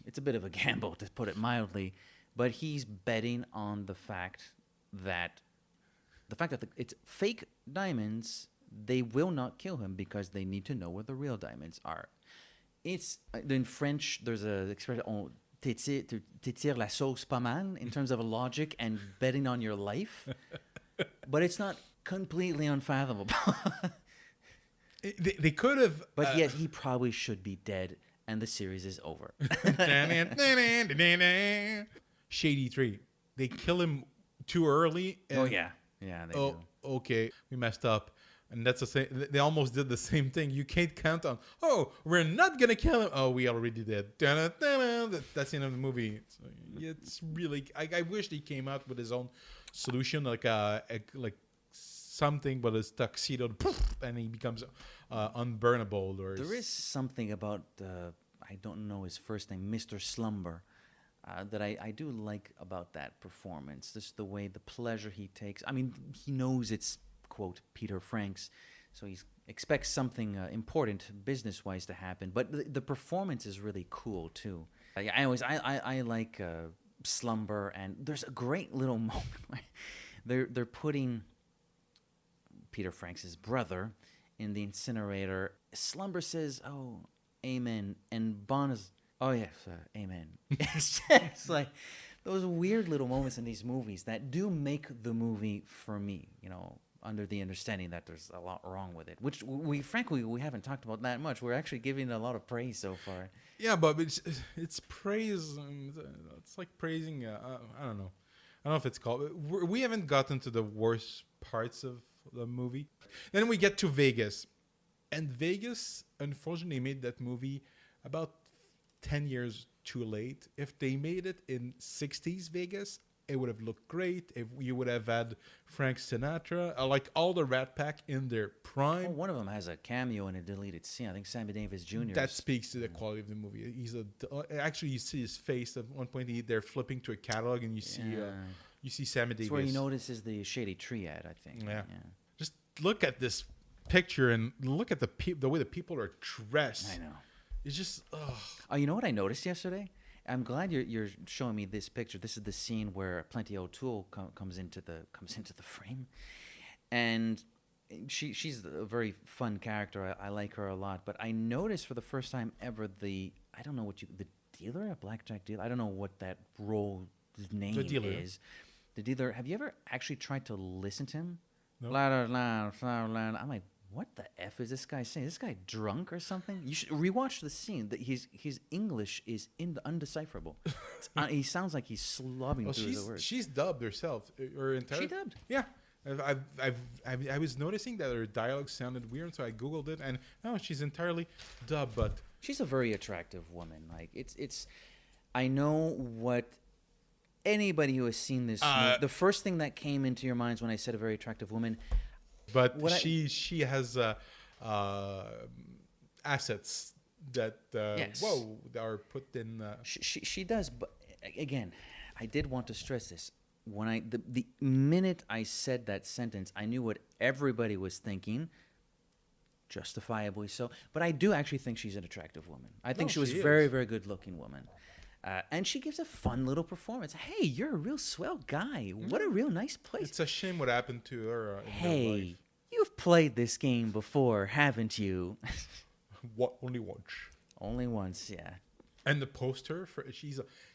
it's a bit of a gamble to put it mildly, but he's betting on the fact that it's fake diamonds, they will not kill him because they need to know where the real diamonds are. It's, in French, there's an expression, on t'étires la sauce pas mal, in terms of logic and betting on your life, but it's not completely unfathomable. They could have, But yet he probably should be dead, and the series is over. Shady 3. They kill him too early. Oh yeah, they do. Okay, we messed up, and that's the same. They almost did the same thing. You can't count on. Oh, we're not gonna kill him. Oh, we already did. That's the end of the movie. So it's really. I wish he came out with his own solution, like something, but his tuxedo, and he becomes unburnable. Or There is something about I don't know his first name, Mr. Slumber, that I do like about that performance. Just the way, the pleasure he takes. I mean, he knows it's, quote, Peter Franks, so he expects something important business-wise to happen. But the performance is really cool too. I like Slumber, and there's a great little moment where they're putting Peter Franks' brother in the incinerator. Slumber says, "Oh, amen," and Bond is, "Oh yes, amen." It's just like those weird little moments in these movies that do make the movie for me, under the understanding that there's a lot wrong with it, which we haven't talked about that much. We're actually giving it a lot of praise so far. Yeah, but it's praise. It's like praising. I don't know. I don't know if it's called. We haven't gotten to the worst parts of the movie. Then we get to Vegas, and Vegas unfortunately made that movie about 10 years too late. If they made it in 60s Vegas, it would have looked great. If you would have had Frank Sinatra, like all the Rat Pack in their prime. Oh, one of them has a cameo in a deleted scene. I think Sammy Davis Jr. That speaks to the quality of the movie. Actually, you see his face at one point. They're flipping to a catalog, and you see Sammy Davis. That's where he notices the Shady Tree ad, I think. Yeah. Just look at this picture and look at the way the people are dressed. I know. It's just, Oh, you know what I noticed yesterday? I'm glad you're showing me this picture. This is the scene where Plenty O'Toole comes into the frame, and she's a very fun character. I like her a lot. But I noticed for the first time ever the dealer, a blackjack dealer. I don't know what that role's name is. The dealer. Have you ever actually tried to listen to him? No. I'm like, what the F is this guy saying? Is this guy drunk or something? You should rewatch the scene. His English is undecipherable. He sounds like he's slobbing through the words. She's dubbed herself. She dubbed? Yeah. I was noticing that her dialogue sounded weird, so I Googled it, and no, she's entirely dubbed, but... She's a very attractive woman. Like, it's I know what... Anybody who has seen this movie, the first thing that came into your minds when I said a very attractive woman... But she has assets that yes. are put in. She does, but again, I did want to stress this. When the minute I said that sentence, I knew what everybody was thinking, justifiably so. But I do actually think she's an attractive woman. I think she was a very, very good looking woman. And she gives a fun little performance. Hey, you're a real swell guy. What a real nice place. It's a shame what happened to her in her life. Hey, you've played this game before, haven't you? Only once. Only once, yeah. And the poster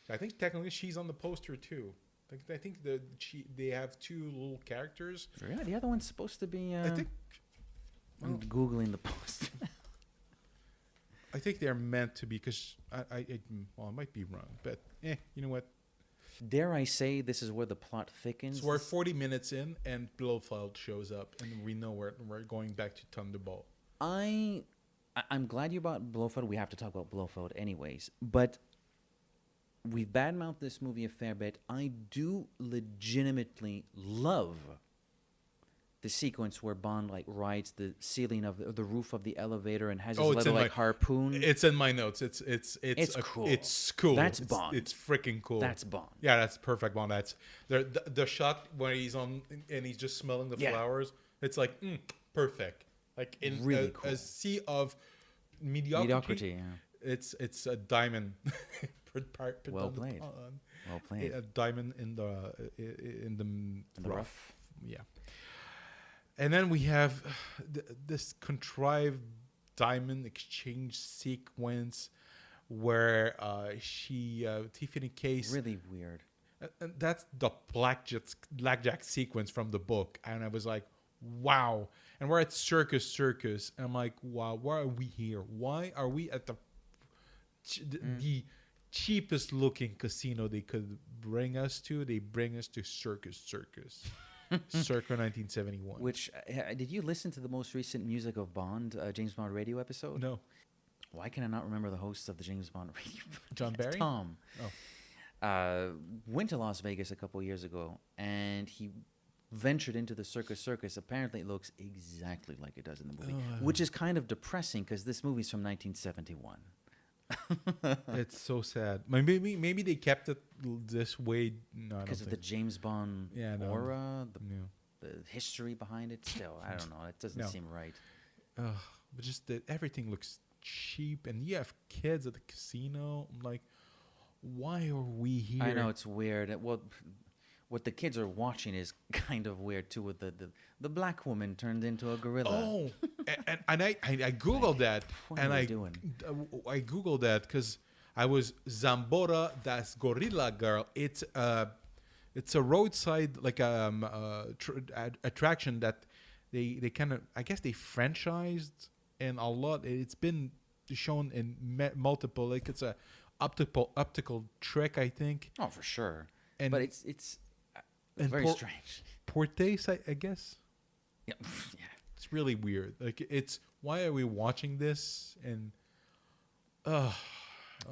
I think technically she's on the poster too. I think they have two little characters. Yeah, the other one's supposed to be. I think. I'm Googling the poster. I think they're meant to be because I might be wrong, but you know what? Dare I say this is where the plot thickens? So we're 40 minutes in, and Blofeld shows up, and we know we're going back to Thunderbolt. I'm glad you brought Blofeld. We have to talk about Blofeld anyways. But we've badmouthed this movie a fair bit. I do legitimately love the sequence where Bond like rides the ceiling of the roof of the elevator and has his little like harpoon. It's in my notes. It's cool. It's cool. That's Bond. It's freaking cool. That's Bond. Yeah, that's perfect Bond. That's the shot where he's on and he's just smelling the flowers. It's like perfect. Like in really cool. A sea of mediocrity. Yeah. It's a diamond. Well played. Well played. A diamond in the rough. Yeah. And then we have this contrived diamond exchange sequence where Tiffany Case... Really weird. That's the blackjack sequence from the book. And I was like, wow. And we're at Circus. And I'm like, wow, why are we here? Why are we at the cheapest looking casino they could bring us to? They bring us to Circus. Circa 1971. Which did you listen to the most recent Music of Bond James Bond radio episode? No. Why can I not remember the hosts of the James Bond radio? John Barry? Tom. Oh. Went to Las Vegas a couple of years ago, and he ventured into the Circus. Apparently, it looks exactly like it does in the movie, which is kind of depressing because this movie's from 1971. It's so sad. Maybe they kept it this way. No, because of the James Bond aura, the history behind it. Still, I don't know. It doesn't seem right. But just that everything looks cheap, and you have kids at the casino. I'm like, why are we here? I know it's weird. What the kids are watching is kind of weird too. With the black woman turned into a gorilla. Oh, and I googled that, and I googled that because I was Zambora das Gorilla Girl. It's a roadside like attraction that they kind of, I guess they franchised, and a lot. It's been shown in multiple. Like it's a optical trick, I think. Oh, for sure. But it's very strange. Portes, I guess. Yeah. It's really weird. Like it's why are we watching this? And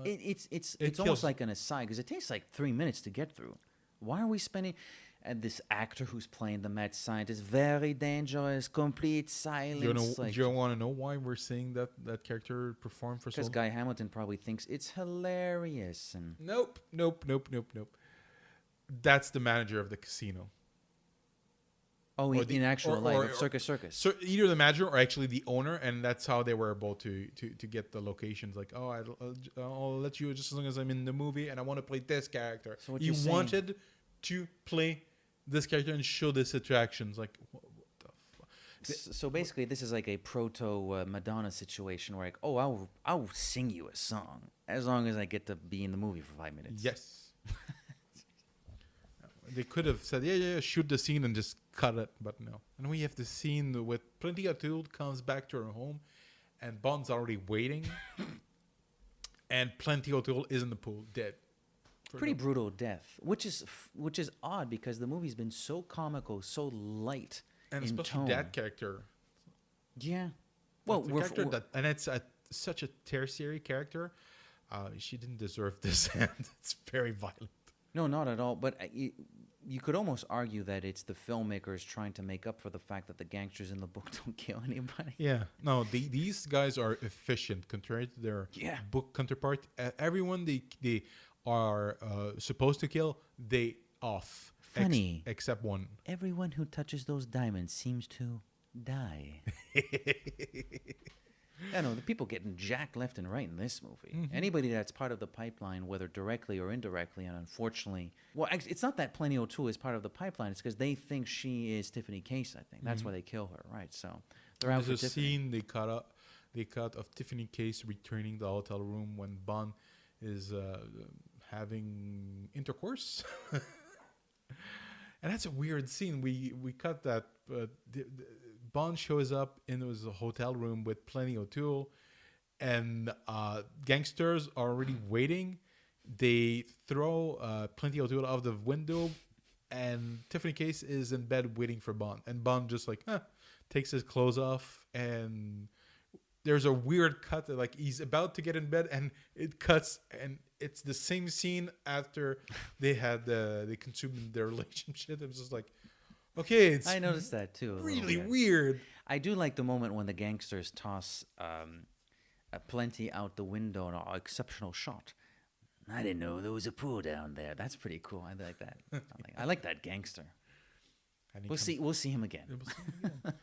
it's almost like an aside because it takes like 3 minutes to get through. Why are we spending? And this actor who's playing the mad scientist, very dangerous, complete silence. Do you want to know why we're seeing that character perform for so long? Because Guy Hamilton probably thinks it's hilarious. And Nope. That's the manager of the casino. Oh, in actual life, of Circus. So either the manager or actually the owner, and that's how they were able to get the locations. Like, I'll let you just as long as I'm in the movie, and I want to play this character. So what you you're saying, wanted to play this character and show this attractions. Like, what the fuck? So basically, this is like a proto Madonna situation where, like, I'll sing you a song as long as I get to be in the movie for 5 minutes. Yes. They could have said, yeah, shoot the scene and just cut it, but no. And we have the scene with Plenty O'Toole comes back to her home, and Bond's already waiting, and Plenty O'Toole is in the pool, dead. Pretty brutal death, which is odd because the movie's been so comical, so light, and in especially tone. that character. Yeah, well, and it's such a tertiary character. She didn't deserve this end. It's very violent. No, not at all. But you could almost argue that it's the filmmakers trying to make up for the fact that the gangsters in the book don't kill anybody. Yeah, no, these guys are efficient compared to their book counterpart. Everyone they are supposed to kill, they off. Funny. Except one. Everyone who touches those diamonds seems to die. I know the people getting jacked left and right in this movie. Mm-hmm. Anybody that's part of the pipeline, whether directly or indirectly, and unfortunately, well, it's not that Plenty O'Toole is part of the pipeline. It's because they think she is Tiffany Case. I think that's why they kill her, right? So they're out for There's a Tiffany. scene they cut of Tiffany Case returning to the hotel room when Bond is having intercourse, and that's a weird scene. We cut that. Bond shows up in his hotel room with Plenty O'Toole, and gangsters are already waiting. They throw Plenty O'Toole out of the window, and Tiffany Case is in bed waiting for Bond. And Bond just like takes his clothes off, and there's a weird cut that like he's about to get in bed, and it cuts, and it's the same scene after they consumed their relationship. It was just like, okay, I noticed that too. Really weird. I do like the moment when the gangsters toss Plenty out the window in an exceptional shot. I didn't know there was a pool down there. That's pretty cool. I like that. I like that gangster. We'll see him again. We'll see him again.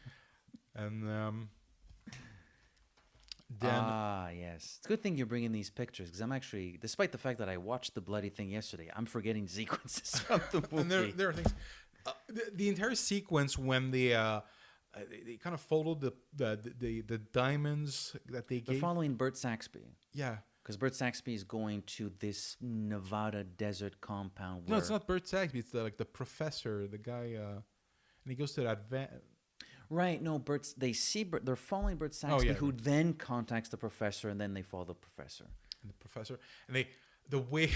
And then yes, it's a good thing you're bringing these pictures, because I'm actually, despite the fact that I watched the bloody thing yesterday, I'm forgetting sequences from the movie. And there are things. The entire sequence when they kind of followed the diamonds that they They're gave. following Bert Saxby. Yeah. Because Bert Saxby is going to this Nevada desert compound. No, it's not Bert Saxby. It's the professor, the guy, and he goes to that van. Right. No, they're following Bert Saxby, who then contacts the professor, and then they follow the professor. And the way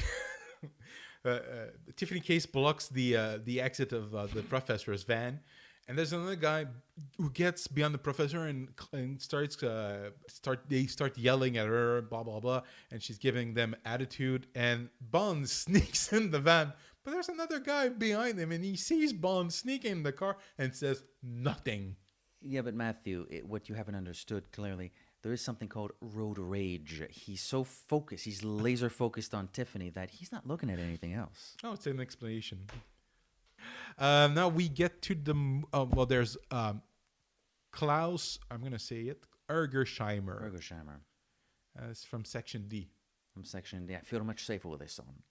Tiffany Case blocks the exit of the professor's van. And there's another guy who gets beyond the professor and they start yelling at her, blah blah blah, and she's giving them attitude. And Bond sneaks in the van, but there's another guy behind him, and he sees Bond sneaking in the car and says nothing. Yeah, but Matthew, what you haven't understood clearly, there is something called road rage. He's so focused, he's laser focused on Tiffany that he's not looking at anything else. Oh, it's an explanation. Now we get to the there's Klaus. I'm gonna say it. Ergersheimer. It's from Section D. From Section D. I feel much safer with this on.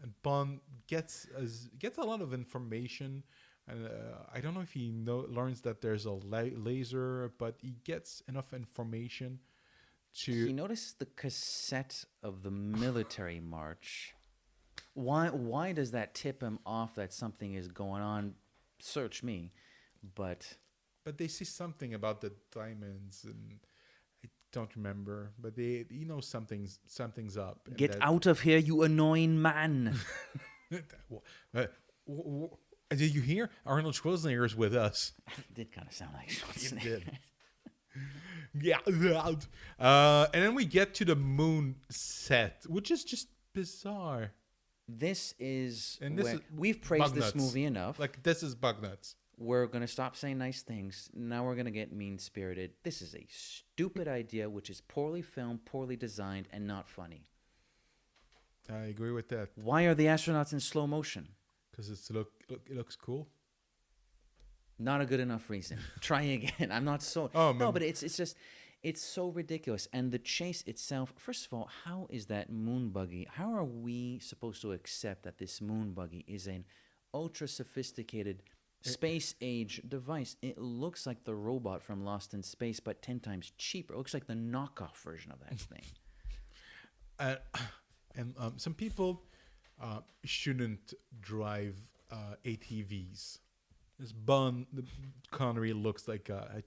And Bond gets a lot of information, and I don't know if he learns that there's a laser, but he gets enough information to. He noticed the cassette of the military march. Why does that tip him off that something is going on? Search me, but they see something about the diamonds, and I don't remember. But he knows something's up. Get out of here, you annoying man! Did you hear? Arnold Schwarzenegger is with us. It did kind of sound like Schwarzenegger. It did. Yeah. And then we get to the moon set, which is just bizarre. This is we've bug praised this nuts. movie enough. Like, this is bug nuts. We're going to stop saying nice things. Now we're going to get mean-spirited. This is a stupid idea, which is poorly filmed, poorly designed, and not funny. I agree with that. Why are the astronauts in slow motion? Because it looks cool. Not a good enough reason. Try again. I'm not so... Oh, no, but it's just... It's so ridiculous. And the chase itself, first of all, how is that moon buggy? How are we supposed to accept that this moon buggy is an ultra-sophisticated space-age device? It looks like the robot from Lost in Space, but 10 times cheaper. It looks like the knockoff version of that thing. And some people shouldn't drive ATVs. This Connery looks like a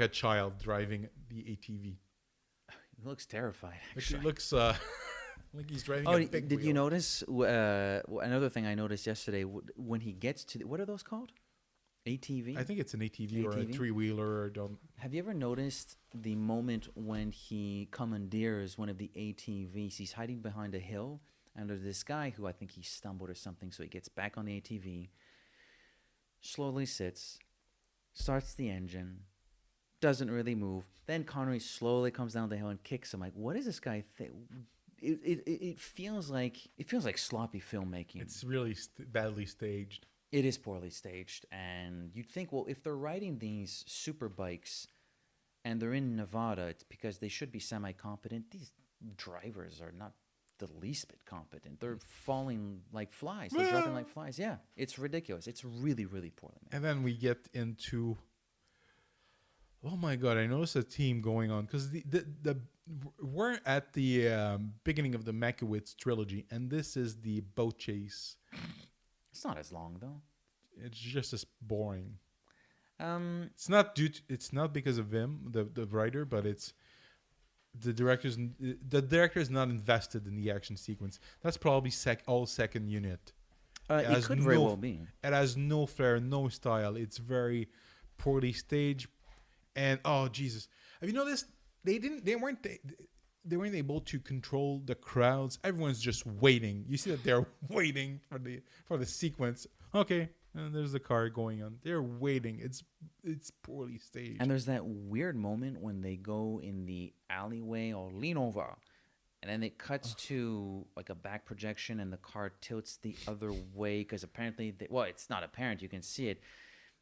child driving the ATV. He looks terrified. Actually. It looks like he's driving a big did wheel. you notice another thing I noticed yesterday when he gets to what are those called? ATV? I think it's an ATV or a three-wheeler. Have you ever noticed the moment when he commandeers one of the ATVs? He's hiding behind a hill, and there's this guy who I think he stumbled or something, so he gets back on the ATV, slowly sits, starts the engine, doesn't really move. Then Connery slowly comes down the hill and kicks him. Like, what is this guy think? It feels like sloppy filmmaking. It's really badly staged. It is poorly staged, and you'd think, well, if they're riding these super bikes and they're in Nevada, it's because they should be semi-competent. These drivers are not the least bit competent. They're falling like flies. They're dropping like flies. Yeah, it's ridiculous. It's really, really poorly made. And then we get into... Oh my God! I noticed a theme going on because we're at the beginning of the Makowitz trilogy, and this is the boat chase. It's not as long though. It's just as boring. It's not because of him, the writer, but it's the director is not invested in the action sequence. That's probably all second unit. It could very well be. It has no flair, no style. It's very poorly staged, and oh Jesus, have you noticed they weren't able to control the crowds. Everyone's just waiting. You see that they're waiting for the sequence. Okay, and there's the car going on. They're waiting. It's poorly staged. And there's that weird moment when they go in the alleyway or lean over, and then it cuts to like a back projection, and the car tilts the other way because apparently, it's not apparent. You can see it.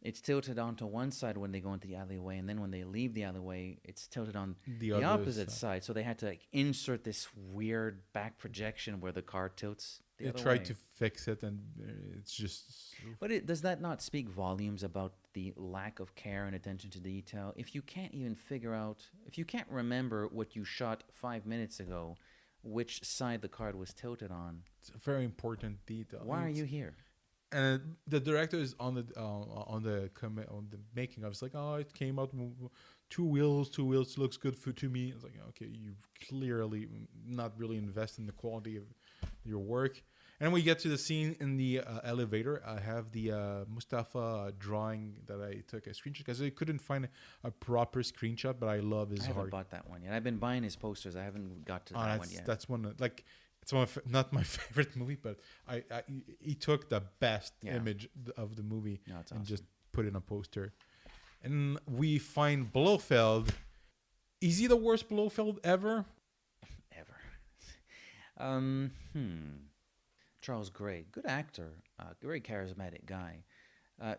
It's tilted onto one side when they go into the alleyway, and then when they leave the alleyway, it's tilted on the opposite side. So they had to insert this weird back projection where the car tilts the other way. They tried to fix it, and it's just... But does that not speak volumes about the lack of care and attention to detail? If you can't even if you can't remember what you shot 5 minutes ago, which side the car was tilted on... It's a very important detail. Why are you here? And the director is on the making of. It's like, oh, it came out two wheels looks good to me. It's like, okay, you clearly not really invest in the quality of your work. And we get to the scene in the elevator. I have the Mustafa drawing that I took a screenshot because I couldn't find a proper screenshot, but I love his I haven't bought that one yet. I've been buying his posters. I haven't got to that one yet. That's one like. It's not my favorite movie, but he took the best image of the movie and just put it in a poster. And we find Blofeld. Is he the worst Blofeld ever? Ever. Charles Gray, good actor, very charismatic guy.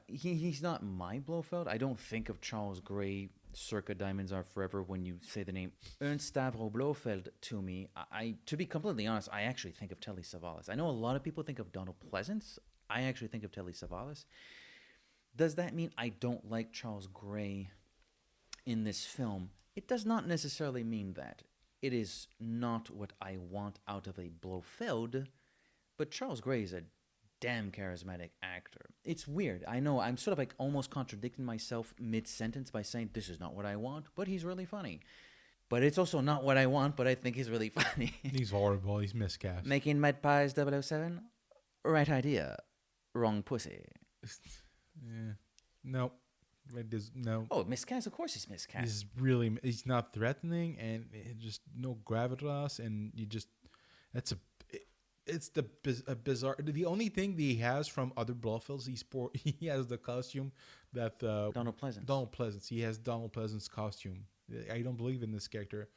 He's not my Blofeld. I don't think of Charles Gray circa Diamonds Are Forever when you say the name Ernst Stavro Blofeld to me. To be completely honest, I actually think of Telly Savalas. I know a lot of people think of Donald Pleasance. I actually think of Telly Savalas. Does that mean I don't like Charles Gray in this film? It does not necessarily mean that. It is not what I want out of a Blofeld, but Charles Gray is a damn charismatic actor. It's weird. I know I'm sort of like almost contradicting myself mid-sentence by saying this is not what I want, but he's really funny. But it's also not what I want, but I think he's really funny. He's horrible. He's miscast. Making Mad Pies 007? Right idea. Wrong pussy. Yeah. No. No. Oh, miscast? Of course he's miscast. He's not threatening, and just no gravitas, and you just... It's a bizarre. The only thing that he has from other Blofelds, he has the costume that Donald Pleasance. Donald Pleasance. He has Donald Pleasance's costume. I don't believe in this character,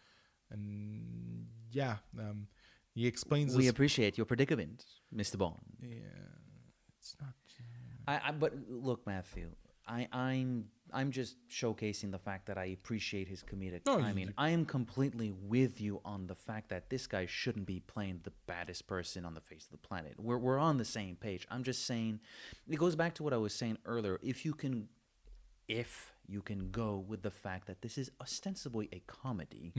and he explains. We appreciate your predicament, Mr. Bond. Yeah, it's not. But look, Matthew, I'm just showcasing the fact that I appreciate his comedic timing. I am completely with you on the fact that this guy shouldn't be playing the baddest person on the face of the planet. We're on the same page. I'm just saying, it goes back to what I was saying earlier. If you can go with the fact that this is ostensibly a comedy,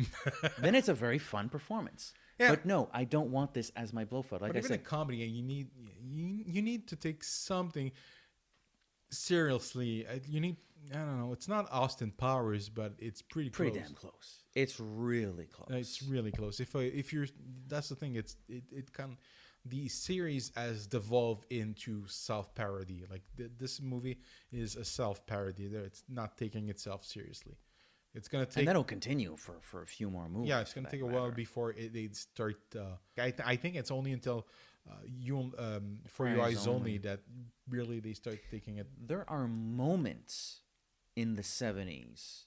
then it's a very fun performance. Yeah. But no, I don't want this as my Blofeld. Like but even a comedy, you need to take something seriously. You need, I don't know, it's not Austin Powers, but it's pretty close. Pretty damn close. It's really close. It's really close. If you're, that's the thing. It can, the series has devolved into self-parody. Like this movie is a self-parody. There, it's not taking itself seriously. It's gonna take, and that'll continue for a few more movies. Yeah, it's gonna take a while before they start. I think it's only until For Your Eyes Only that really they start taking it. There are moments in the 70s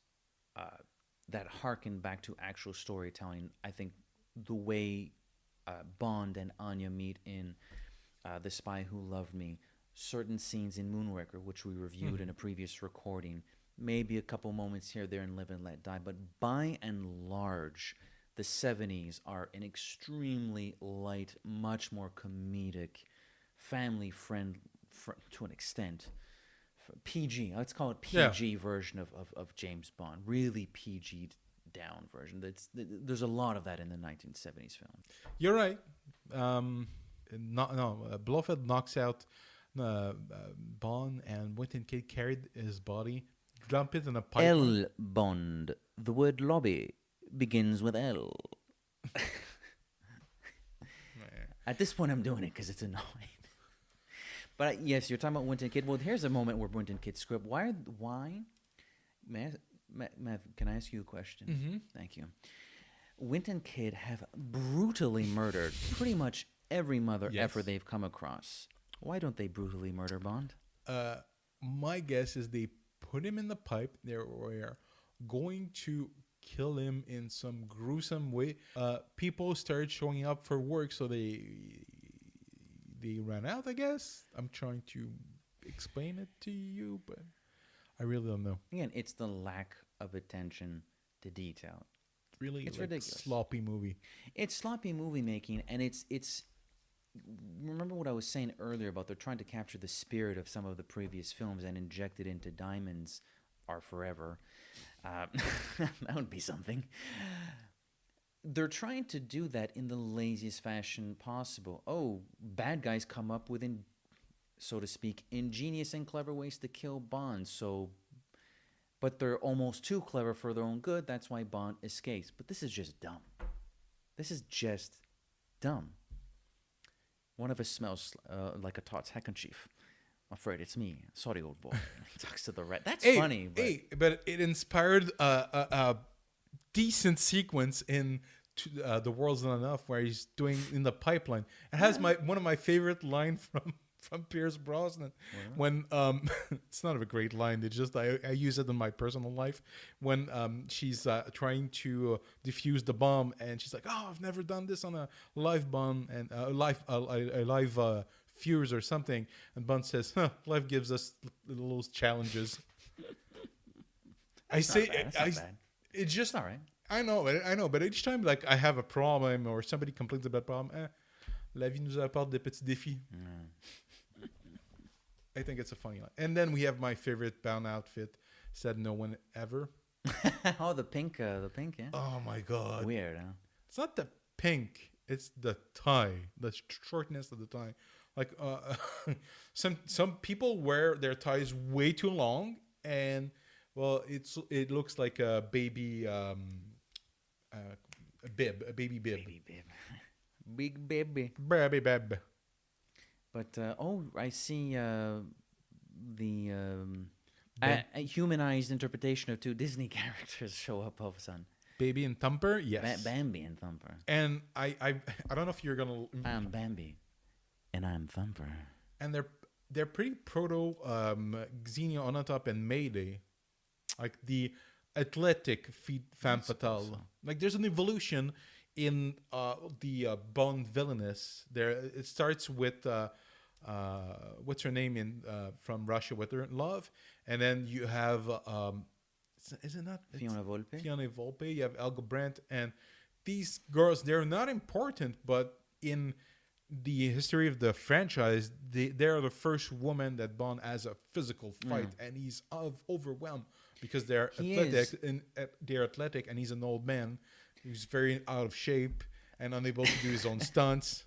that harken back to actual storytelling. I think the way Bond and Anya meet in The Spy Who Loved Me, certain scenes in Moonraker, which we reviewed in a previous recording, maybe a couple moments here, there in Live and Let Die, but by and large, the 70s are an extremely light, much more comedic, family friend to an extent. PG, let's call it PG version of James Bond. Really PG down version. There's a lot of that in the 1970s film. You're right. Blofeld knocks out Bond, and Winston Cade carried his body. dump it in a pipeline. L Bond. The word lobby begins with L. At this point, I'm doing it because it's annoying. But yes, you're talking about Winton Kid. Well, here's a moment where Winton Kid script. Why? Matt, can I ask you a question? Mm-hmm. Thank you. Winton Kid have brutally murdered pretty much every mother effer they've come across. Why don't they brutally murder Bond? My guess is they put him in the pipe. They were going to kill him in some gruesome way. People started showing up for work, so they ran out, I guess. I'm trying to explain it to you, but I really don't know. Again, it's the lack of attention to detail. Really, it's like ridiculous. Sloppy movie. It's sloppy movie making, and it's. Remember what I was saying earlier about they're trying to capture the spirit of some of the previous films and inject it into Diamonds Are Forever. That would be something. They're trying to do that in the laziest fashion possible. Oh, bad guys come up with, so to speak, ingenious and clever ways to kill Bond. But they're almost too clever for their own good. That's why Bond escapes. But this is just dumb. This is just dumb. One of us smells like a Tots handkerchief. I'm afraid it's me. Sorry, old boy. He talks to the rat. That's funny. But it inspired a decent sequence in The World's Not Enough where he's doing in the pipeline. It has one of my favorite lines from Pierce Brosnan when it's not a great line. It's just I use it in my personal life when she's trying to defuse the bomb and she's like, "Oh, I've never done this on a live bomb and a live fuse or something." And Bond says, "Life gives us little challenges." It's just all right. I know, but each time like I have a problem or somebody complains about a problem, la vie nous apporte des petits défis. I think it's a funny line. And then we have my favorite Bond outfit, said no one ever. Oh, the pink, yeah. Oh my God. Weird, huh? It's not the pink, it's the tie, the shortness of the tie. Like some people wear their ties way too long, and well, it looks like a baby a baby bib. Baby bib. Big baby. Baby bib. But I see the a humanized interpretation of two Disney characters show up all of a sudden. Bambi and Thumper, yes. Bambi and Thumper. And I don't know if you're gonna. I'm Bambi, and I'm Thumper. And they're pretty proto Xenia on top and Mayday, like the athletic femme fatale. Like there's an evolution in the Bond villainess. There, it starts with what's her name in from Russia with her love, and then you have is it not Fiona Volpe? Fiona Volpe. You have Elga Brandt, and these girls, they're not important, but in the history of the franchise, they're the first woman that Bond has a physical fight, and he's overwhelmed because they're athletic, and he's an old man who's very out of shape and unable to do his own stunts.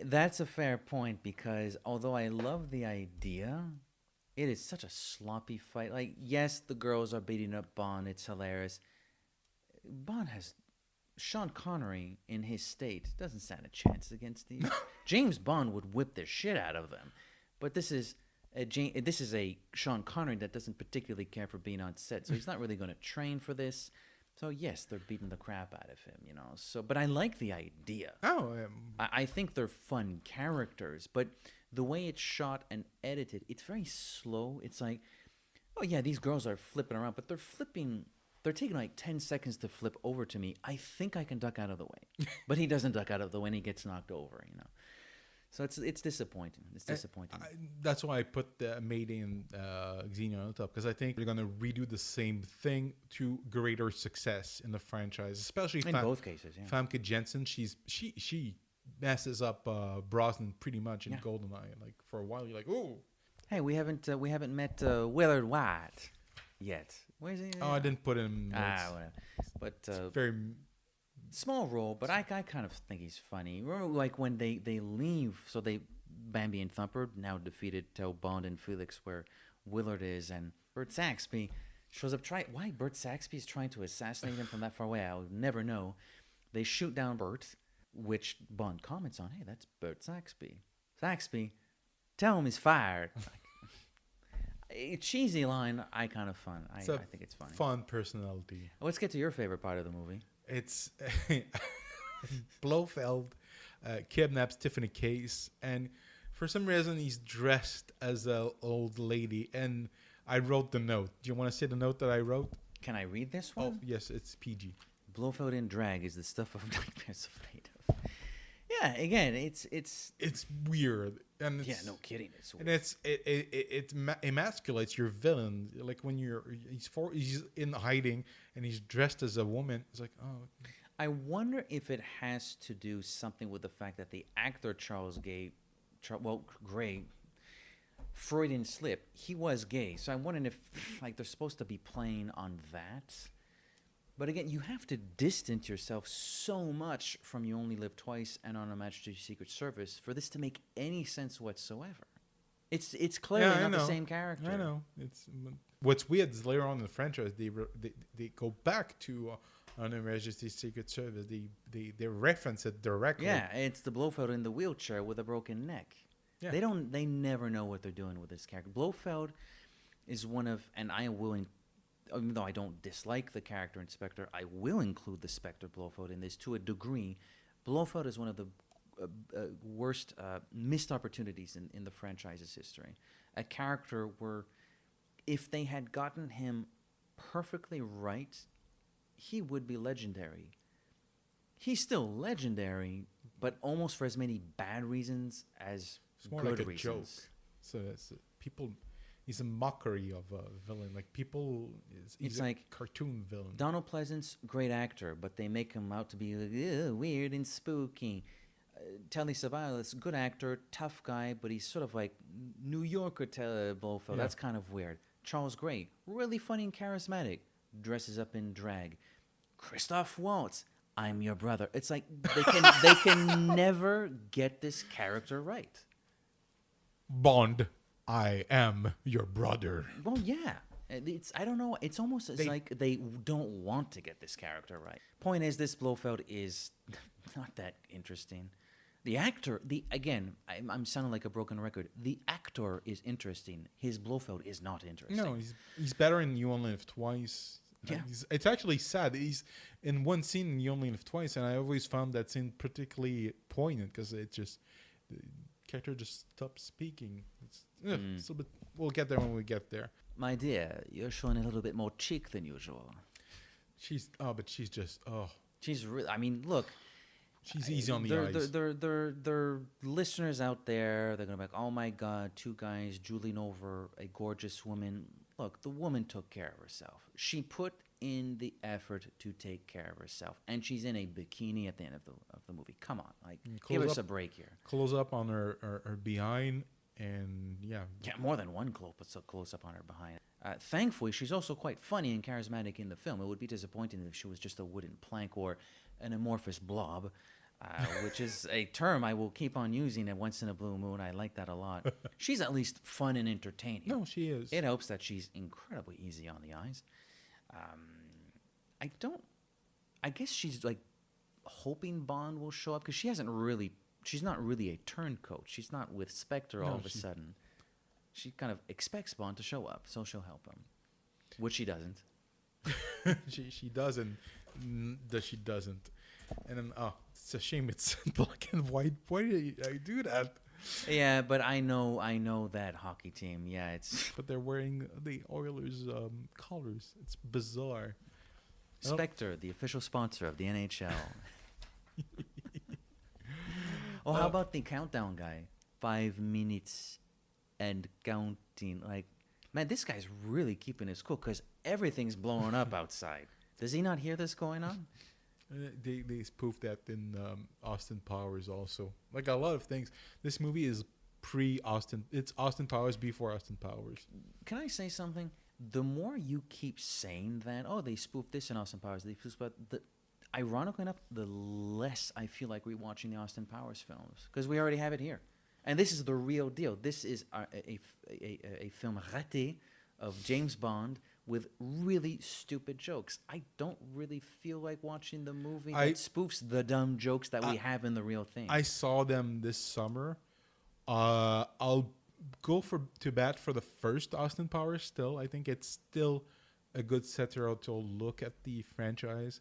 That's a fair point because although I love the idea, it is such a sloppy fight. Like, yes, the girls are beating up Bond. It's hilarious. Bond has Sean Connery in his state doesn't stand a chance against these. James Bond would whip the shit out of them, but this is a Sean Connery that doesn't particularly care for being on set, so he's not really going to train for this. So yes, they're beating the crap out of him, you know. So, but I like the idea. I think they're fun characters, but the way it's shot and edited, it's very slow. It's like, oh yeah, these girls are flipping around, but they're taking like 10 seconds to flip over to me. I think I can duck out of the way, but he doesn't duck out of the way and he gets knocked over, you know. So it's disappointing. It's disappointing. That's why I put the Mayday and Xenia on top, because I think they're going to redo the same thing to greater success in the franchise, especially in both cases. Yeah. Famke Janssen, she messes up Brosnan pretty much in GoldenEye. Like for a while, you're like, ooh. Hey, we haven't met Willard White yet. Where's he? Oh, I didn't put him. Whatever. But very small role, but I kind of think he's funny. Remember, like when they leave, so Bambi and Thumper now defeated Bond and Felix were Willard is, and Bert Saxby shows up. Why Bert Saxby is trying to assassinate him from that far away, I'll never know. They shoot down Bert, which Bond comments on. Hey, that's Bert Saxby. Saxby, tell him he's fired. A cheesy line, I kind of fun. I think it's funny. Fun personality. Let's get to your favorite part of the movie. It's Blofeld kidnaps Tiffany Case, and for some reason he's dressed as an old lady. And I wrote the note. Do you want to say the note that I wrote? Can I read this one? Oh, yes, it's PG. Blofeld in drag is the stuff of nightmares of Plato. Yeah, again, it's weird, and it's, no kidding, it's weird. And it emasculates your villain. Like when he's in hiding and he's dressed as a woman. It's like, oh. I wonder if it has to do something with the fact that the actor Gray, Freudian slip. He was gay, so I'm wondering if like they're supposed to be playing on that. But again, you have to distance yourself so much from You Only Live Twice and On Her Majesty's Secret Service for this to make any sense whatsoever. It's clearly not the same character. I know. What's weird is later on in the franchise they go back to On Her Majesty's Secret Service. They reference it directly. Yeah, it's the Blofeld in the wheelchair with a broken neck. Yeah. They never know what they're doing with this character. Blofeld is one of, and I will. Even though I don't dislike the character Inspector, I will include the Spectre Blofeld in this to a degree. Blofeld is one of the worst missed opportunities in the franchise's history. A character where if they had gotten him perfectly right, he would be legendary. He's still legendary, but almost for as many bad reasons as it's more good like a reasons. joke. So it's, people... He's a mockery of a villain. Like people, he's like a cartoon villain. Donald Pleasance, great actor, but they make him out to be like, weird and spooky. Telly Savalas, good actor, tough guy, but he's sort of like New Yorker Blofeld. Yeah. That's kind of weird. Charles Gray, really funny and charismatic, dresses up in drag. Christoph Waltz, I'm your brother. It's like they can never get this character right. Bond. I am your brother. Well, yeah. I don't know. It's almost like they don't want to get this character right. Point is, this Blofeld is not that interesting. The actor, I'm sounding like a broken record. The actor is interesting. His Blofeld is not interesting. No, he's better in You Only Live Twice. Yeah. It's actually sad. He's in one scene in You Only Live Twice, and I always found that scene particularly poignant because it just... The character just stops speaking. But we'll get there when we get there. My dear, you're showing a little bit more cheek than usual. She's just She's really. I mean, look. She's easy on the eyes. They're listeners out there. They're gonna be like, oh my God, two guys drooling over a gorgeous woman. Look, the woman took care of herself. She put in the effort to take care of herself, and she's in a bikini at the end of the movie. Come on, like give us a break here. Close up on her behind. And yeah, more than one close up on her behind. Thankfully, she's also quite funny and charismatic in the film. It would be disappointing if she was just a wooden plank or an amorphous blob, which is a term I will keep on using once in a blue moon. I like that a lot. She's at least fun and entertaining. No, she is. It helps that she's incredibly easy on the eyes. I guess she's like hoping Bond will show up because she's not really a turncoat. She's not with Spectre all of a sudden. She kind of expects Bond to show up, so she'll help him, which she doesn't. she doesn't. She doesn't. And then, it's a shame it's black and white. Why did I do that? Yeah, but I know that hockey team. Yeah, it's. But they're wearing the Oilers colors. It's bizarre. Spectre, the official sponsor of the NHL. Oh, how about the countdown guy? 5 minutes and counting. Like, man, this guy's really keeping his cool because everything's blowing up outside. Does he not hear this going on? They spoofed that in Austin Powers also. Like a lot of things. This movie is pre-Austin. It's Austin Powers before Austin Powers. Can I say something? The more you keep saying that, they spoofed this in Austin Powers, they spoofed that. Ironically enough, the less I feel like rewatching the Austin Powers films because we already have it here. And this is the real deal. This is a film raté of James Bond with really stupid jokes. I don't really feel like watching the movie that spoofs the dumb jokes that we have in the real thing. I saw them this summer. I'll go to bat for the first Austin Powers still. I think it's still a good satirical look at the franchise.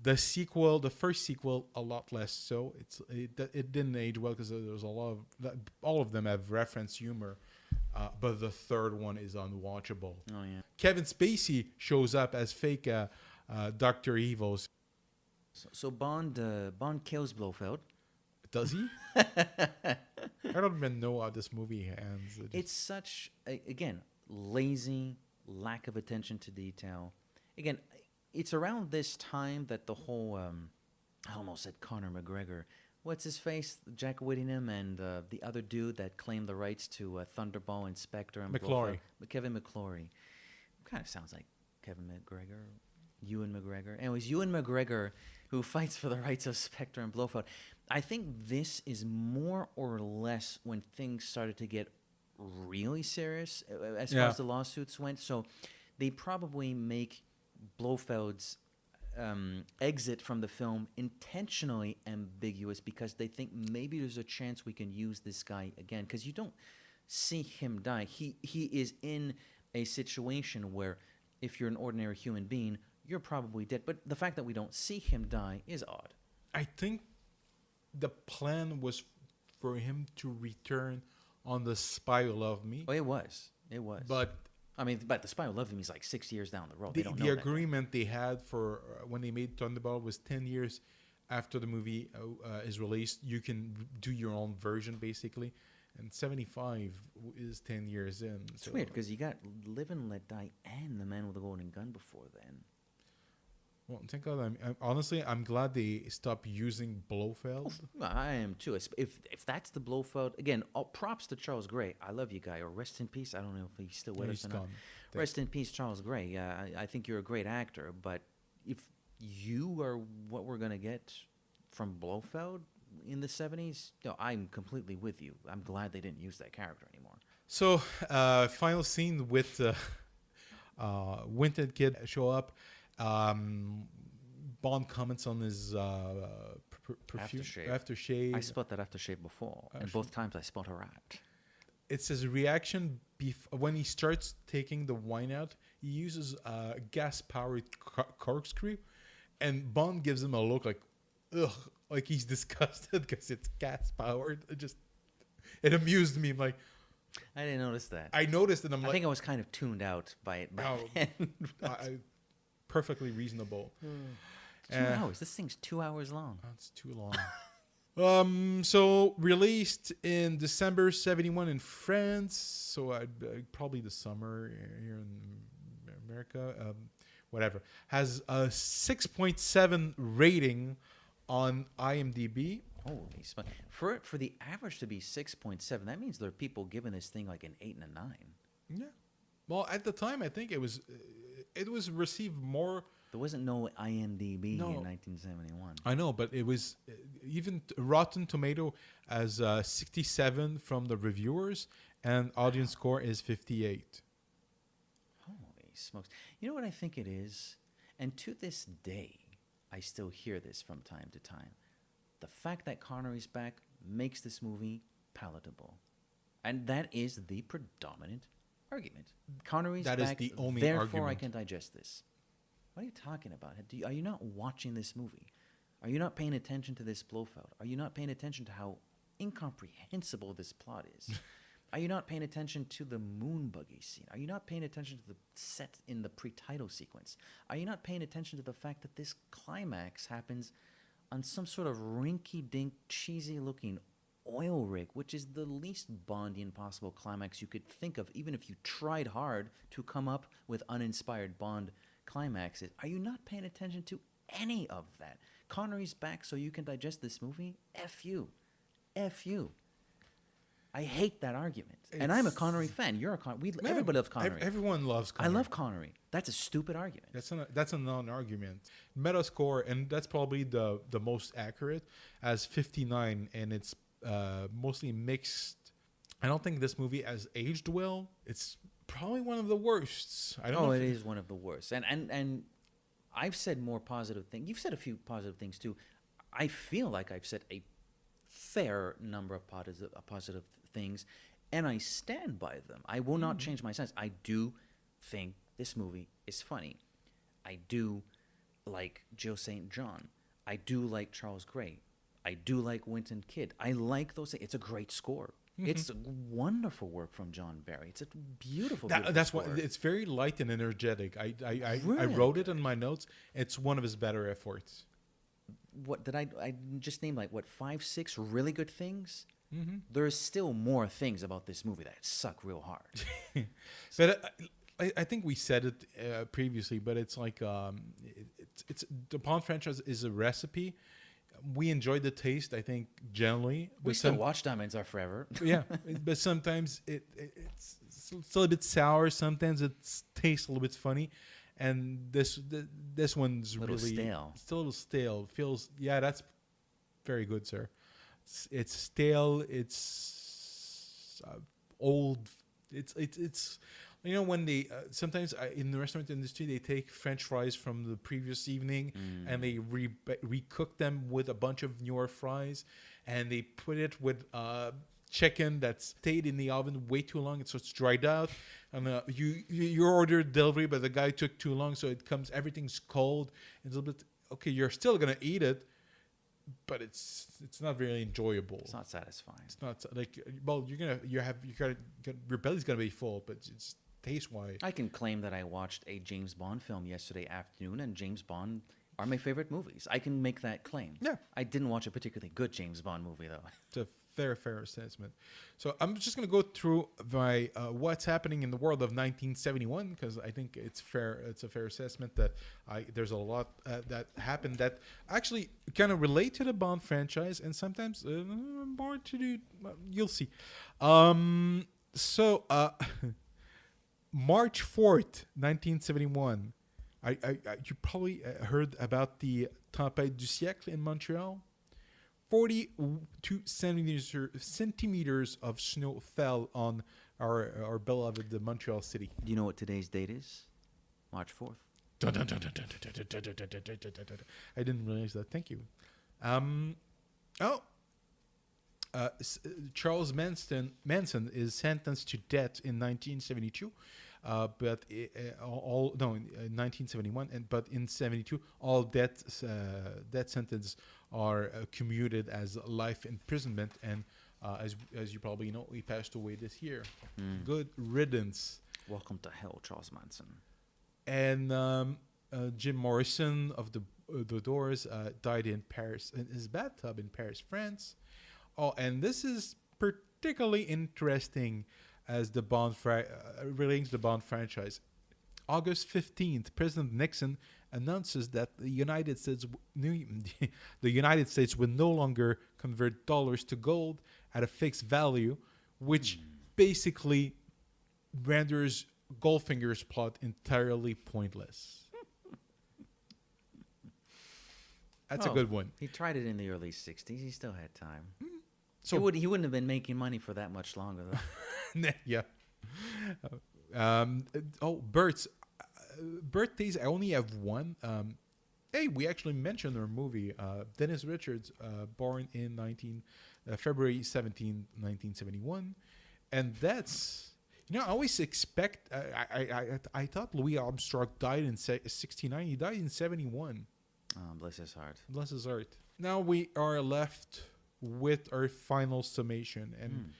The sequel, the first sequel, a lot less so. It didn't age well because there was a lot of all of them have reference humor, but the third one is unwatchable. Oh yeah. Kevin Spacey shows up as fake Dr. Evil. So Bond kills Blofeld. Does he? I don't even know how this movie ends. It's such again lazy, lack of attention to detail. Again, it's around this time that the whole I almost said Conor McGregor. What's his face? Jack Whittingham and the other dude that claimed the rights to Thunderball and Spectre and McClory. Kevin McClory. Kind of sounds like Kevin McGregor. Ewan McGregor. Anyways, Ewan McGregor, who fights for the rights of Spectre and Blofeld. I think this is more or less when things started to get really serious as far as the lawsuits went. So they probably make Blofeld's exit from the film intentionally ambiguous because they think maybe there's a chance we can use this guy again, because you don't see him die. He is in a situation where if you're an ordinary human being, you're probably dead. But the fact that we don't see him die is odd. I think the plan was for him to return on The Spy Who Loved Me. Oh, it was. But I mean, but The Spy Who Loved Me is like 6 years down the road. the, They don't know the that. agreement they had for when they made Thunderball was 10 years after the movie is released. You can do your own version, basically. And 75 is 10 years in. It's weird because you got Live and Let Die and The Man with the Golden Gun before then. Well, thank God. Honestly, I'm glad they stopped using Blofeld. I am too. If that's the Blofeld, again, all props to Charles Gray. I love you, guy. Or rest in peace. I don't know if he's still with us or not. Gone. Rest in peace, Charles Gray. Yeah, I think you're a great actor. But if you are what we're gonna get from Blofeld in the 70s, no, I'm completely with you. I'm glad they didn't use that character anymore. So, final scene with Winted Kid show up. Bond comments on his perfume aftershave. I spot that aftershave before, and both times I spot a rat. It's his reaction when he starts taking the wine out. He uses a gas-powered corkscrew, and Bond gives him a look like, ugh, like he's disgusted because it's gas-powered. It amused me. I'm like, I didn't notice that. I noticed it. I think I was kind of tuned out by it. Perfectly reasonable. 2 hours. This thing's 2 hours long. That's too long. So released in December 71 in France. So probably the summer here in America. Whatever. Has a 6.7 rating on IMDb. Holy smokes. For the average to be 6.7, that means there are people giving this thing like an 8 and a 9. Yeah. Well, at the time, I think it was received more. There wasn't no IMDb in 1971. I know, but it was even Rotten Tomato as 67 from the reviewers, and audience score is 58. Holy smokes. You know what I think it is? And to this day, I still hear this from time to time. The fact that Connery's back makes this movie palatable. And that is the predominant argument. Connery's that back, is the only therefore argument. I can digest this. What are you talking about? Are you not watching this movie? Are you not paying attention to this Blofeld? Are you not paying attention to how incomprehensible this plot is? Are you not paying attention to the moon buggy scene? Are you not paying attention to the set in the pre-title sequence? Are you not paying attention to the fact that this climax happens on some sort of rinky-dink, cheesy-looking oil rig, which is the least Bondian possible climax you could think of, even if you tried hard to come up with uninspired Bond climaxes? Are you not paying attention to any of that? Connery's back so you can digest this movie? F you. F you. I hate that argument. And I'm a Connery fan. You're a Connery. Everybody loves Connery. Everyone loves Connery. I love Connery. That's a stupid argument. That's a non-argument. Metascore, and that's probably the most accurate, as 59, and it's mostly mixed. I don't think this movie has aged well. It's probably one of the worst. I don't know. It is one of the worst. And I've said more positive things. You've said a few positive things too. I feel like I've said a fair number of positive things, and I stand by them. I will not change my stance. I do think this movie is funny. I do like Jill St. John. I do like Charles Gray. I do like Wynton Kidd. I like those things. It's a great score. It's wonderful work from John Barry. It's a beautiful. That's score. why it's very light and energetic. I Really? wrote it in my notes. It's one of his better efforts. What did I just name, like, what, 5, 6 really good things? There's still more things about this movie that suck real hard. But I think we said it previously, but it's like it's the Bond franchise is a recipe. We enjoyed the taste, I think, generally. We still watch Diamonds Are Forever. Yeah, but sometimes it's still a bit sour. Sometimes it tastes a little bit funny, and this one's A little really stale. Still a little stale. Feels that's very good, sir. It's stale. It's old. It's you know, when they sometimes in the restaurant industry they take French fries from the previous evening and they recook them with a bunch of newer fries, and they put it with chicken that stayed in the oven way too long, so it's dried out. And you ordered delivery, but the guy took too long, so everything's cold. It's a little bit okay. You're still gonna eat it, but it's not very enjoyable. It's not satisfying. It's not like, well, your belly's gonna be full, but it's taste wise. I can claim that I watched a James Bond film yesterday afternoon, and James Bond are my favorite movies. I can make that claim. Yeah. I didn't watch a particularly good James Bond movie, though. It's a fair assessment. So I'm just going to go through my what's happening in the world of 1971, because I think it's fair. It's a fair assessment that there's a lot that happened that actually kind of relate to the Bond franchise, and sometimes more to do. You'll see. March 4th, 1971. You probably heard about the Tempête du siècle in Montreal. 42 centimeters of snow fell on our beloved Montreal city. Do you know what today's date is? March 4th. I didn't realize that. Thank you. Charles Manson is sentenced to death in 1972. In 1971, but in 72, all death sentences are commuted as life imprisonment. And as you probably know, he passed away this year. Good riddance. Welcome to hell, Charles Manson. And Jim Morrison of the Doors died in Paris, in his bathtub in Paris, France. Oh, and this is particularly interesting as the Bond relating to the Bond franchise. August 15th, President Nixon announces that the United States would no longer convert dollars to gold at a fixed value, which basically renders Goldfinger's plot entirely pointless. That's a good one. He tried it in the early 60s. He still had time. So he wouldn't have been making money for that much longer, though. Yeah. Birthdays. I only have one. We actually mentioned our movie. Dennis Richards, born in February 17, 1971, and that's I always expect. I thought Louis Armstrong died in 69. He died in 71. Bless his heart. Bless his heart. Now we are left with our final summation, and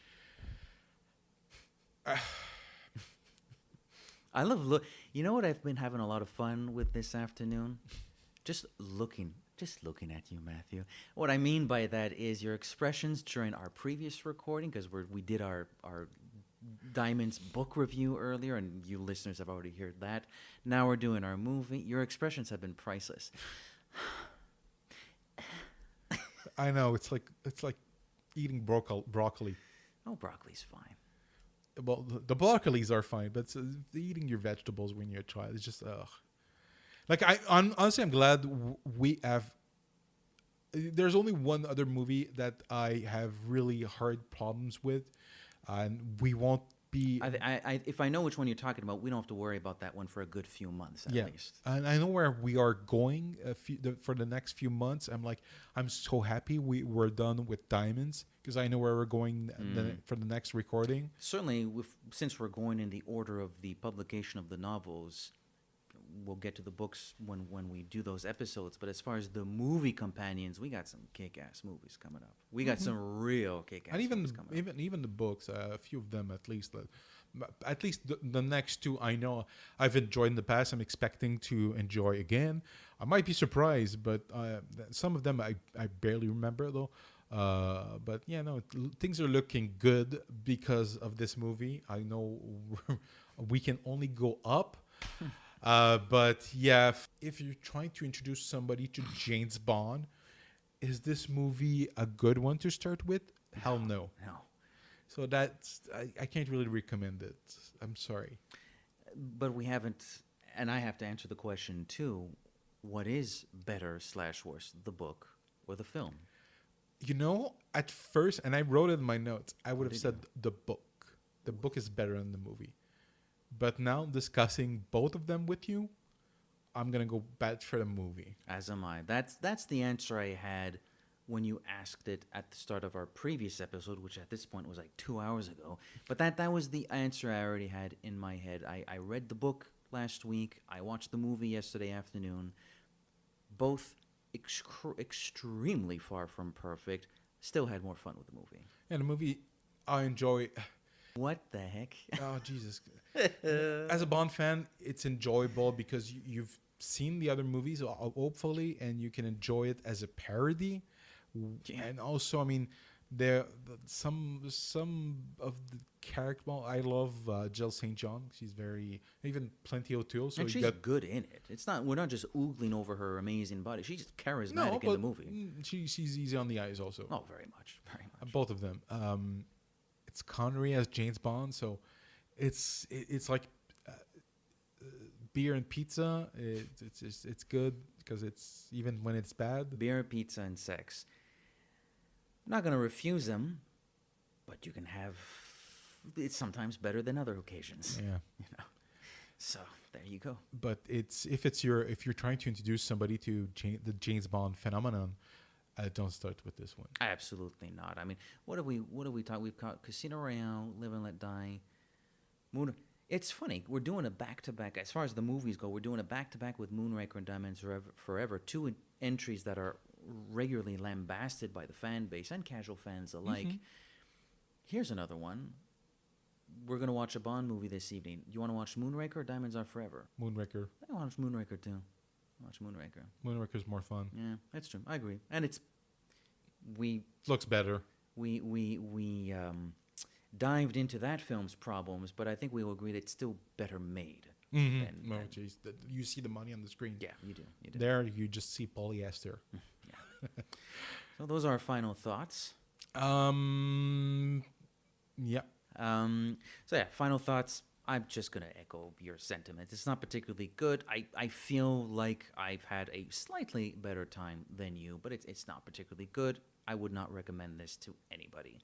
I love you know what I've been having a lot of fun with this afternoon? Just looking at you, Matthew. What I mean by that is your expressions during our previous recording, because we did our Diamond's book review earlier, and you listeners have already heard that. Now we're doing our movie. Your expressions have been priceless. I know it's like eating broccoli. Oh, broccoli's fine. Well, the broccolis are fine, but eating your vegetables when you're a child is just ugh. Like honestly, I'm glad we have there's only one other movie that I have really hard problems with, and we won't be. If I know which one you're talking about, we don't have to worry about that one for a good few months at least. And I know where we are going for the next few months. I'm so happy we're done with Diamonds, because I know where we're going for the next recording. Certainly, since we're going in the order of the publication of the novels, we'll get to the books when we do those episodes. But as far as the movie companions, we got some kick-ass movies coming up. We got some real kick-ass movies coming up. Even the books, a few of them at least. At least the next two I know I've enjoyed in the past. I'm expecting to enjoy again. I might be surprised, but some of them I barely remember though. But yeah, no, things are looking good because of this movie. I know we can only go up. But yeah, if you're trying to introduce somebody to James Bond, is this movie a good one to start with? Hell no. No. So that's I can't really recommend it. I'm sorry. But we haven't, and I have to answer the question too. What is better / worse, the book or the film? You know, at first, and I wrote it in my notes, I would have said the book. The book is better than the movie. But now discussing both of them with you, I'm gonna go back for the movie. As am I. That's the answer I had when you asked it at the start of our previous episode, which at this point was like 2 hours ago. But that was the answer I already had in my head. I read the book last week. I watched the movie yesterday afternoon. Both extremely far from perfect. Still had more fun with the movie. Yeah, the movie I enjoy. What the heck? Oh, Jesus. As a Bond fan, it's enjoyable because you've seen the other movies, hopefully, and you can enjoy it as a parody. Yeah. And also, I mean, some of the character. Well, I love Jill St. John. She's very, even Plenty O'Toole. So and she's good in it. It's not. We're not just oogling over her amazing body. She's charismatic in the movie. She's easy on the eyes also. Oh, very much. Both of them. It's Connery as James Bond, so it's like beer and pizza. It's good because it's even when it's bad. Beer, pizza, and sex. I'm not going to refuse them, but you can have. It's sometimes better than other occasions. Yeah. You know. So there you go. But if you're trying to introduce somebody to the James Bond phenomenon, don't start with this one. Absolutely not. I mean, what have we talked? We've got Casino Royale, Live and Let Die, Moon. It's funny. We're doing a back-to-back. As far as the movies go, we're doing a back-to-back with Moonraker and Diamonds Forever. Two entries that are regularly lambasted by the fan base and casual fans alike. Mm-hmm. Here's another one. We're going to watch a Bond movie this evening. You want to watch Moonraker or Diamonds Are Forever? Moonraker. I want to watch Moonraker too. Watch Moonraker. Moonraker's more fun. Yeah, that's true. I agree. And looks better. We dived into that film's problems, but I think we will agree that it's still better made. Mm-hmm. Geez, you see the money on the screen. Yeah, you do. There, you just see polyester. Yeah. So those are our final thoughts. Yeah. So yeah, final thoughts. I'm just going to echo your sentiment. It's not particularly good. I feel like I've had a slightly better time than you, but it's not particularly good. I would not recommend this to anybody.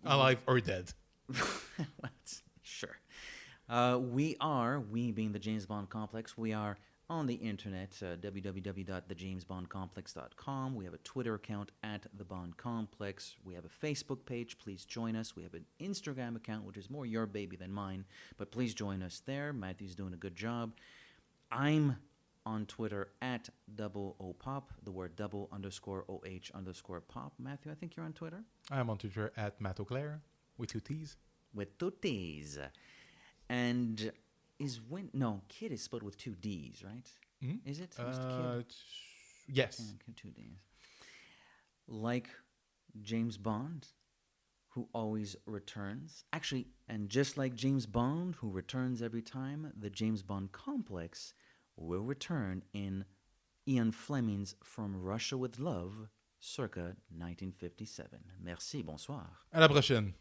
Alive or dead. Sure. We being the James Bond Complex, we are on the internet, www.thejamesbondcomplex.com. We have a Twitter account @thebondcomplex. We have a Facebook page. Please join us. We have an Instagram account, which is more your baby than mine, but please join us there. Matthew's doing a good job. I'm on Twitter @OOPOP, the word double_OH_pop. Matthew, I think you're on Twitter? I'm on Twitter @MattAuclair, with 2 T's. With 2 T's. And Kid is spelled with 2 D's, right? Mm-hmm. Is it? Kid? Yes. Yeah, 2 D's. Like James Bond, who always returns. Actually, and just like James Bond, who returns every time, the James Bond Complex will return in Ian Fleming's From Russia with Love, circa 1957. Merci, bonsoir. À la prochaine.